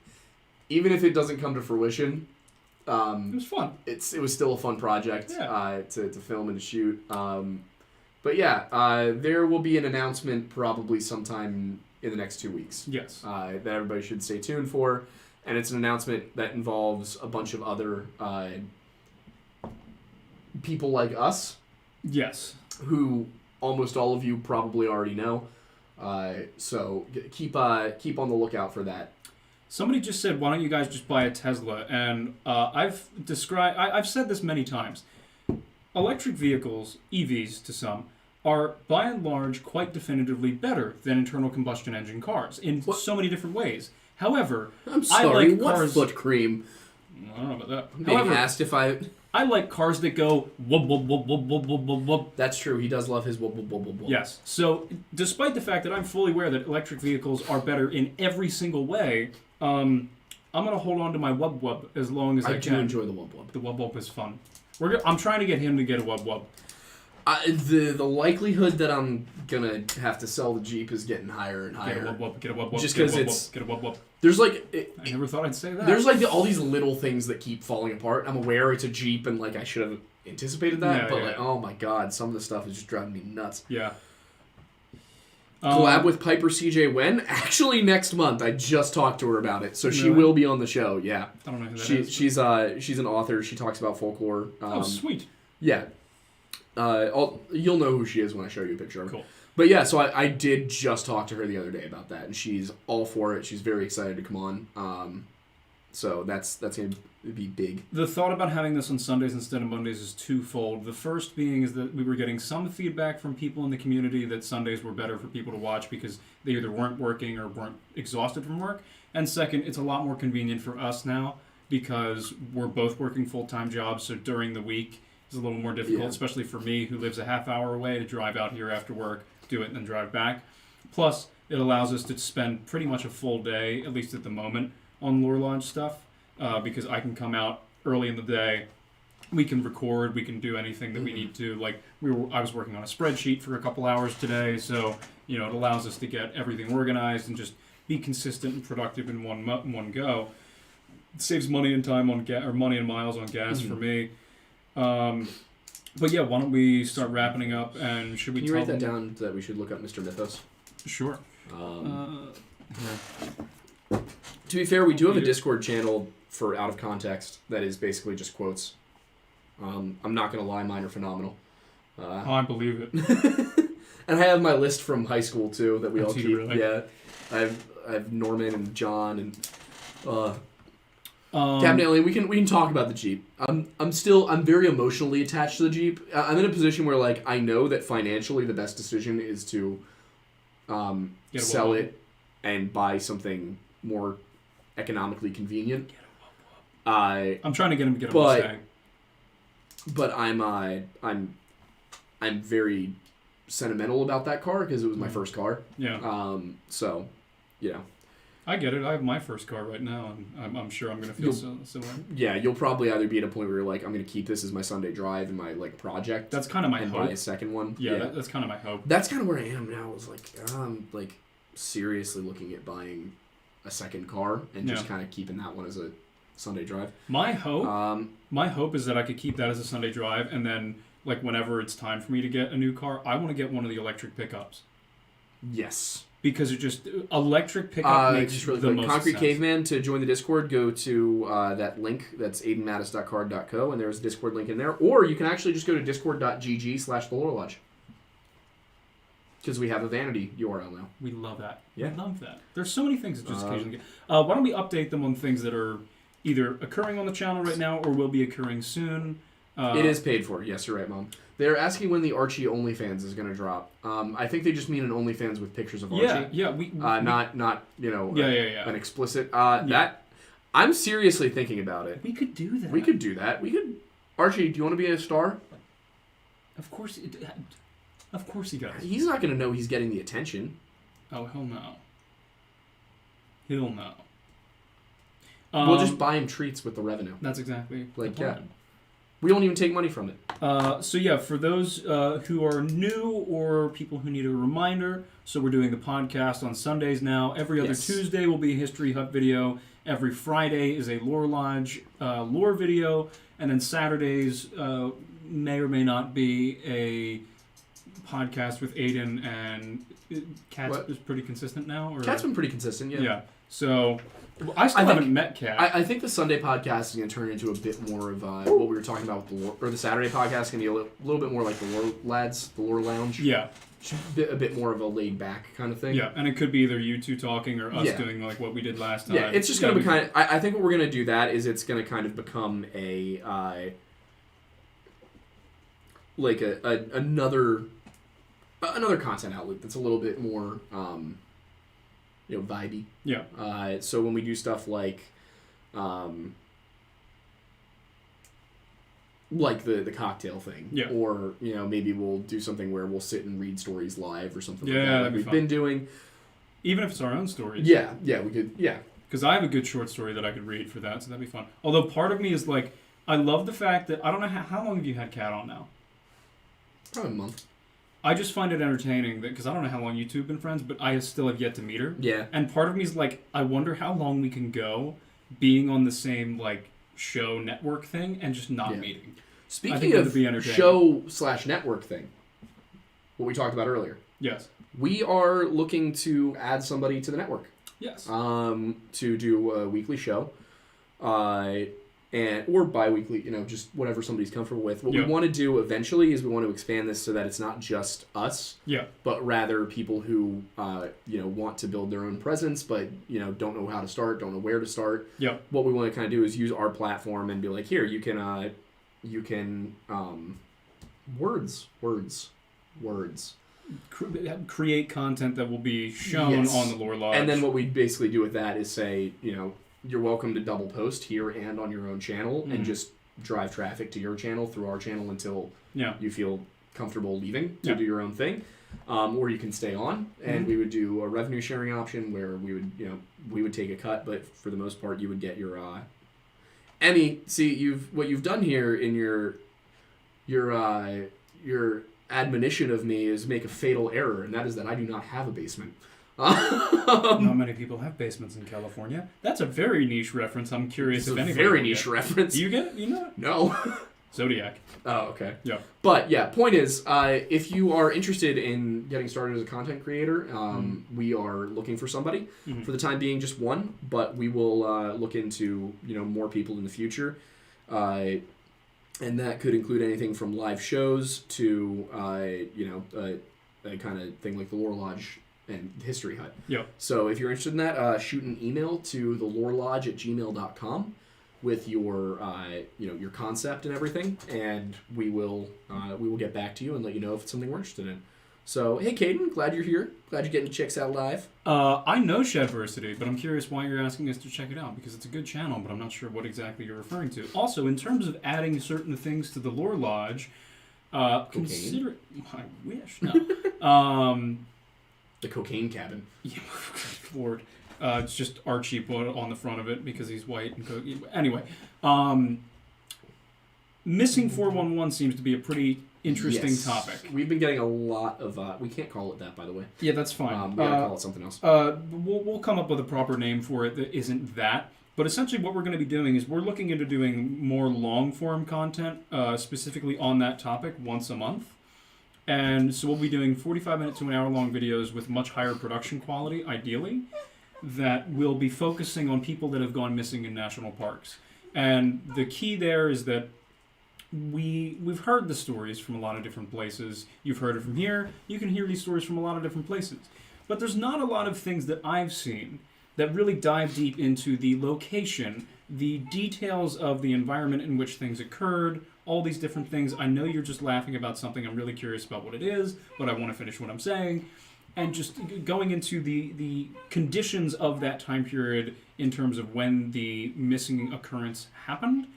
Speaker 1: even if it doesn't come to fruition,
Speaker 2: it was fun.
Speaker 1: It was still a fun project.
Speaker 2: Yeah.
Speaker 1: To film and to shoot. But yeah, there will be an announcement probably sometime in the next 2 weeks.
Speaker 2: Yes.
Speaker 1: That everybody should stay tuned for. And it's an announcement that involves a bunch of other people like us.
Speaker 2: Yes.
Speaker 1: Who almost all of you probably already know. So keep on the lookout for that.
Speaker 2: Somebody just said, why don't you guys just buy a Tesla? And I've said this many times. Electric vehicles, EVs to some, are by and large quite definitively better than internal combustion engine cars in so many different ways. However,
Speaker 1: I'm sorry,
Speaker 2: I like cars...
Speaker 1: what foot cream?
Speaker 2: I don't know about that.
Speaker 1: Being asked if I
Speaker 2: like cars that go wub wub wub wub wub wub wub wub.
Speaker 1: That's true. He does love his wub wub wub wub wub.
Speaker 2: Yes. So, despite the fact that I'm fully aware that electric vehicles are better in every single way, I'm gonna hold on to my wub wub as long as I can.
Speaker 1: I do enjoy the wub wub.
Speaker 2: The wub wub is fun. I'm trying to get him to get a wub wub.
Speaker 1: The likelihood that I'm gonna have to sell the Jeep is getting higher and higher.
Speaker 2: Get a wub wub. Get a wub wub.
Speaker 1: Just because it's
Speaker 2: get a wub wub.
Speaker 1: There's like
Speaker 2: I never thought I'd say that.
Speaker 1: There's like all these little things that keep falling apart. I'm aware it's a Jeep and like I should have anticipated that, but like oh my god, some of the stuff is just driving me nuts.
Speaker 2: Yeah.
Speaker 1: Collab with Piper CJ when? Actually, next month. I just talked to her about it, so she will be on the show. Yeah,
Speaker 2: I don't know who that is.
Speaker 1: She's an author. She talks about folklore.
Speaker 2: Oh, sweet.
Speaker 1: Yeah, you'll know who she is when I show you a picture of her.
Speaker 2: Cool.
Speaker 1: But yeah, so I did just talk to her the other day about that, and she's all for it. She's very excited to come on. So that's gonna be big.
Speaker 2: The thought about having this on Sundays instead of Mondays is twofold. The first being is that we were getting some feedback from people in the community that Sundays were better for people to watch because they either weren't working or weren't exhausted from work. And second, it's a lot more convenient for us now because we're both working full-time jobs, so during the week it's a little more difficult, especially for me who lives a half hour away to drive out here after work, do it, and then drive back. Plus, it allows us to spend pretty much a full day, at least at the moment, on Lore Lodge stuff. Because I can come out early in the day, we can record, we can do anything that we need to. Like I was working on a spreadsheet for a couple hours today, so it allows us to get everything organized and just be consistent and productive in one go. It saves money and time on money and miles on gas for me. But yeah, why don't we start wrapping up? And should we?
Speaker 1: Can you write that down that we should look up Mr. Mythos?
Speaker 2: Sure.
Speaker 1: To be fair, we do have a Discord channel for Out of Context that is basically just quotes. I'm not going to lie, mine are phenomenal.
Speaker 2: I believe it.
Speaker 1: And I have my list from high school, too, that we all keep.
Speaker 2: Really?
Speaker 1: Yeah. I have Norman and John and Captain Alien. We can talk about the Jeep. I'm very emotionally attached to the Jeep. I'm in a position where, like, I know that financially the best decision is to sell it and buy something more economically convenient.
Speaker 2: I'm trying to get him to get a Mustang.
Speaker 1: But I'm very sentimental about that car because it was my first car.
Speaker 2: Yeah.
Speaker 1: So,
Speaker 2: I get it. I have my first car right now, and I'm sure I'm going to feel similar.
Speaker 1: Yeah, you'll probably either be at a point where you're like, I'm going to keep this as my Sunday drive and my project.
Speaker 2: That's kind of my
Speaker 1: and
Speaker 2: hope.
Speaker 1: Buy a second one.
Speaker 2: Yeah. That's kind of my hope.
Speaker 1: That's kind of where I am now. Is like, seriously looking at buying a second car and just kind of keeping that one as a Sunday drive.
Speaker 2: My hope is that I could keep that as a Sunday drive, and then like whenever it's time for me to get a new car, I want to get one of the electric pickups.
Speaker 1: Yes.
Speaker 2: Because it just electric pickup makes
Speaker 1: just really
Speaker 2: the
Speaker 1: quick.
Speaker 2: most
Speaker 1: Concrete
Speaker 2: sense.
Speaker 1: Caveman, to join the Discord, go to that link. That's aidenmattis.card.co, and there's a Discord link in there. Or you can actually just go to discord.gg/the Lore Lodge. Because we have a vanity URL now.
Speaker 2: We love that.
Speaker 1: Yeah.
Speaker 2: We love that. There's so many things that just occasionally get... why don't we update them on things that are either occurring on the channel right now or will be occurring soon.
Speaker 1: It is paid for. Yes, you're right, Mom. They're asking when the Archie OnlyFans is going to drop. I think they just mean an OnlyFans with pictures of Archie.
Speaker 2: Yeah.
Speaker 1: Not an explicit. That I'm seriously thinking about it.
Speaker 2: We could do that.
Speaker 1: We could do that. We could. Archie, do you want to be a star?
Speaker 2: Of course he does.
Speaker 1: He's not going to know he's getting the attention.
Speaker 2: Oh, hell no. He'll know.
Speaker 1: We'll just buy him treats with the revenue.
Speaker 2: That's exactly the plan.
Speaker 1: We don't even take money from it.
Speaker 2: So yeah, for those who are new or people who need a reminder, so we're doing the podcast on Sundays now. Every other Tuesday will be a History Hut video. Every Friday is a Lore Lodge lore video. And then Saturdays may or may not be a podcast with Aiden, and Kat's is pretty consistent now? Or?
Speaker 1: Kat's been pretty consistent, yeah.
Speaker 2: Yeah. So I haven't met Kat.
Speaker 1: I think the Sunday podcast is going to turn into a bit more of what we were talking about with the lore, or the Saturday podcast is going to be a little bit more like the Lore Lads, the Lore Lounge.
Speaker 2: Yeah.
Speaker 1: A bit more of a laid back kind of thing.
Speaker 2: Yeah, and it could be either you two talking or us doing like what we did last time.
Speaker 1: Yeah, it's just going to be kind of... I think what we're going to do that is it's going to kind of become a... like another content outlet that's a little bit more vibey.
Speaker 2: Yeah.
Speaker 1: So when we do stuff like the cocktail thing, or maybe we'll do something where we'll sit and read stories live or something like that. Like we've been doing,
Speaker 2: even if it's our own stories.
Speaker 1: Yeah, we could. Yeah,
Speaker 2: because I have a good short story that I could read for that, so that'd be fun. Although part of me is like, I love the fact that I don't know how long have you had Kat on now?
Speaker 1: Probably a month.
Speaker 2: I just find it entertaining because I don't know how long you two have been friends, but I still have yet to meet her.
Speaker 1: Yeah.
Speaker 2: And part of me is like, I wonder how long we can go being on the same like show network thing and just not meeting.
Speaker 1: Speaking of show/network thing, what we talked about earlier.
Speaker 2: Yes.
Speaker 1: We are looking to add somebody to the network.
Speaker 2: Yes.
Speaker 1: To do a weekly show, or bi-weekly, just whatever somebody's comfortable with. What we want to do eventually is we want to expand this so that it's not just us, but rather people who, want to build their own presence, but, don't know how to start, don't know where to start. What we want to kind of do is use our platform and be like, here, you can, words.
Speaker 2: Create content that will be shown on the Lore Lodge.
Speaker 1: And then what we basically do with that is say, you're welcome to double post here and on your own channel and just drive traffic to your channel through our channel until you feel comfortable leaving to do your own thing. Or you can stay on, and we would do a revenue sharing option where we would take a cut, but for the most part you would get your Emmy. See, what you've done here in your admonition of me is make a fatal error, and that is that I do not have a basement.
Speaker 2: Not many people have basements in California. That's a very niche reference. I'm curious if anybody.
Speaker 1: Very niche reference.
Speaker 2: Do you get it? You know it?
Speaker 1: No.
Speaker 2: Zodiac.
Speaker 1: Oh, okay.
Speaker 2: Yeah.
Speaker 1: But yeah, point is, if you are interested in getting started as a content creator, we are looking for somebody. For the time being, just one, but we will look into more people in the future. And that could include anything from live shows to, a kind of thing like the Lore Lodge and History Hut. So if you're interested in that, shoot an email to thelorelodge@gmail.com with your, your concept and everything, and we will get back to you and let you know if it's something we're interested in. So, hey, Caden, glad you're here. Glad you're getting to check us out live.
Speaker 2: I know Shedversity, but I'm curious why you're asking us to check it out, because it's a good channel, but I'm not sure what exactly you're referring to. Also, in terms of adding certain things to the Lore Lodge, consider... I wish. No.
Speaker 1: The cocaine cabin.
Speaker 2: Yeah, Lord. It's just Archie put on the front of it because he's white. And anyway, Missing 411 seems to be a pretty interesting topic.
Speaker 1: We've been getting a lot of... we can't call it that, by the way.
Speaker 2: Yeah, that's fine.
Speaker 1: We gotta call it something else.
Speaker 2: We'll come up with a proper name for it that isn't that. But essentially what we're going to be doing is we're looking into doing more long-form content, specifically on that topic, once a month. And so we'll be doing 45-minute to an hour-long videos with much higher production quality, ideally, that will be focusing on people that have gone missing in national parks. And the key there is that we've heard the stories from a lot of different places. You've heard it from here. You can hear these stories from a lot of different places. But there's not a lot of things that I've seen that really dive deep into the location, the details of the environment in which things occurred, all these different things. I know you're just laughing about something. I'm really curious about what it is, but I want to finish what I'm saying. And just going into the conditions of that time period in terms of when the missing occurrence happened,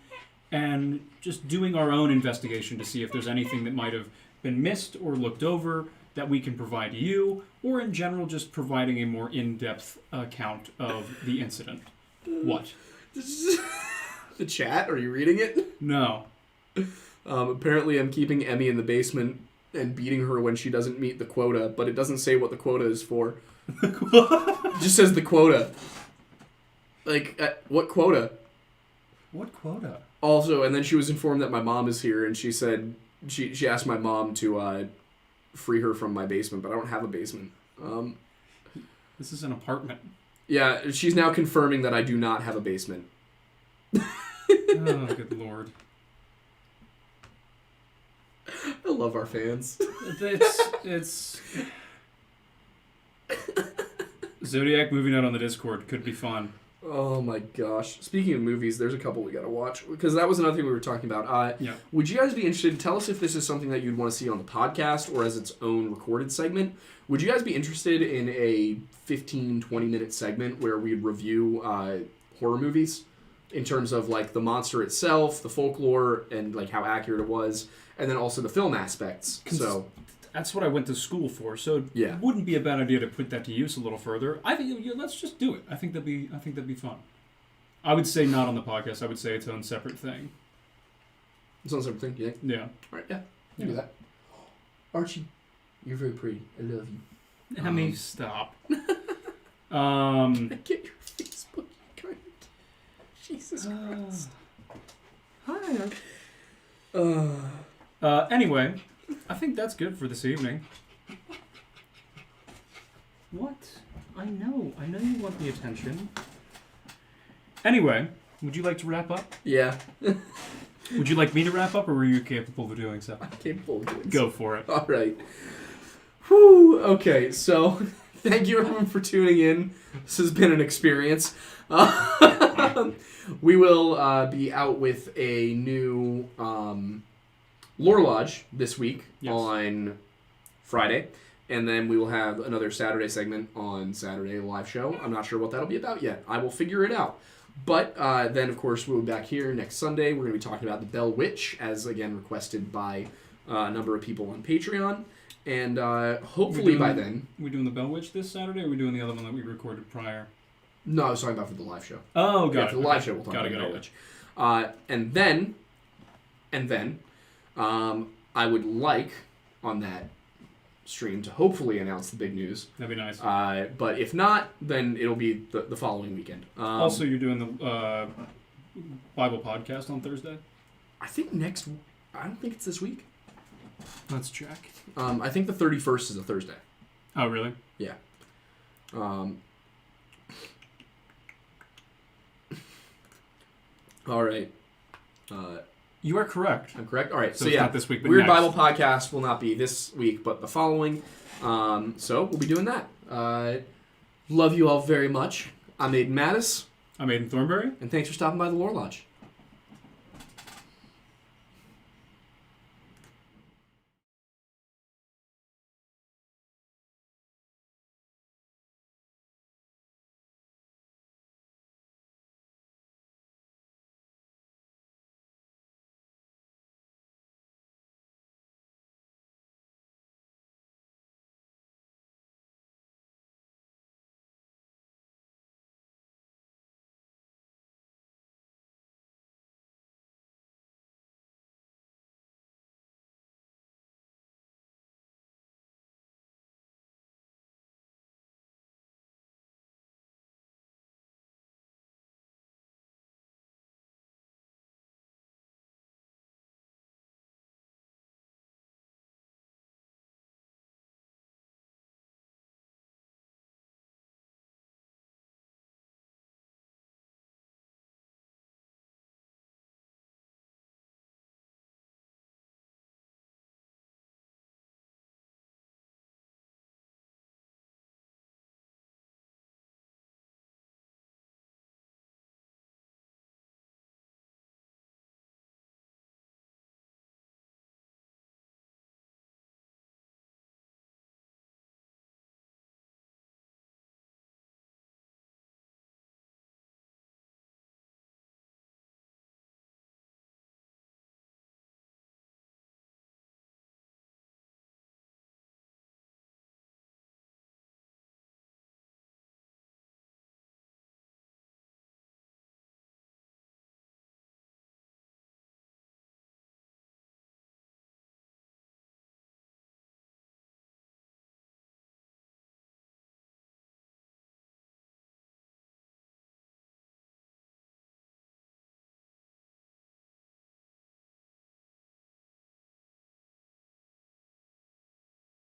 Speaker 2: and just doing our own investigation to see if there's anything that might have been missed or looked over that we can provide you, or in general just providing a more in-depth account of the incident. What?
Speaker 1: The chat? Are you reading it?
Speaker 2: No.
Speaker 1: Apparently I'm keeping Emmy in the basement and beating her when she doesn't meet the quota, but it doesn't say what the quota is for. It just says the quota. Like, what quota?
Speaker 2: What quota?
Speaker 1: Also, and then she was informed that my mom is here, and she said, she asked my mom to free her from my basement, but I don't have a basement.
Speaker 2: This is an apartment.
Speaker 1: Yeah, she's now confirming that I do not have a basement.
Speaker 2: Oh, good Lord.
Speaker 1: I love our fans.
Speaker 2: It's Zodiac movie night on the Discord could be fun.
Speaker 1: Oh my gosh. Speaking of movies, there's a couple we gotta watch, because that was another thing we were talking about.
Speaker 2: Yeah.
Speaker 1: Would you guys be interested? Tell us if this is something that you'd want to see on the podcast or as its own recorded segment. Would you guys be interested in a 15-20 minute segment where we'd review horror movies in terms of like the monster itself, the folklore, and like how accurate it was, and then also the film aspects? So
Speaker 2: that's what I went to school for. So it wouldn't be a bad idea to put that to use a little further. I think let's just do it. I think that'd be fun. I would say not on the podcast. I would say its own separate thing.
Speaker 1: Its own separate thing. You think?
Speaker 2: Yeah.
Speaker 1: All right. Yeah. You do that. Archie, you're very pretty. I love you.
Speaker 2: Emmy, stop.
Speaker 1: Get your Facebook account. Jesus Christ. Hi.
Speaker 2: Anyway, I think that's good for this evening. What? I know you want the attention. Anyway, would you like to wrap up?
Speaker 1: Yeah.
Speaker 2: Would you like me to wrap up, or were you capable of doing so?
Speaker 1: I'm capable of doing so.
Speaker 2: Go for it.
Speaker 1: All right. Whew. Okay, so thank you everyone for tuning in. This has been an experience. We will be out with a new Lore Lodge this week on Friday. And then we will have another Saturday segment on Saturday, a live show. I'm not sure what that'll be about yet. I will figure it out. But then, of course, we'll be back here next Sunday. We're going to be talking about the Bell Witch, as, again, requested by a number of people on Patreon. And hopefully by then...
Speaker 2: Are we doing the Bell Witch this Saturday, or are we doing the other one that we recorded prior?
Speaker 1: No, I was talking about for the live show.
Speaker 2: Oh, got it.
Speaker 1: For the live show, we'll talk about the Bell Witch. And then, I would like, on that stream, to hopefully announce the big news.
Speaker 2: That'd be nice.
Speaker 1: But if not, then it'll be the following weekend.
Speaker 2: Also, you're doing the Bible podcast on Thursday?
Speaker 1: I don't think it's this week.
Speaker 2: Let's check.
Speaker 1: I think the 31st is a Thursday.
Speaker 2: Oh, really?
Speaker 1: Yeah. All right.
Speaker 2: You are correct.
Speaker 1: I'm correct? All right.
Speaker 2: So it's not this week, but
Speaker 1: Weird
Speaker 2: next.
Speaker 1: Bible Podcast will not be this week, but the following. So we'll be doing that. Love you all very much. I'm Aiden Mattis.
Speaker 2: I'm Aiden Thornberry.
Speaker 1: And thanks for stopping by the Lore Lodge.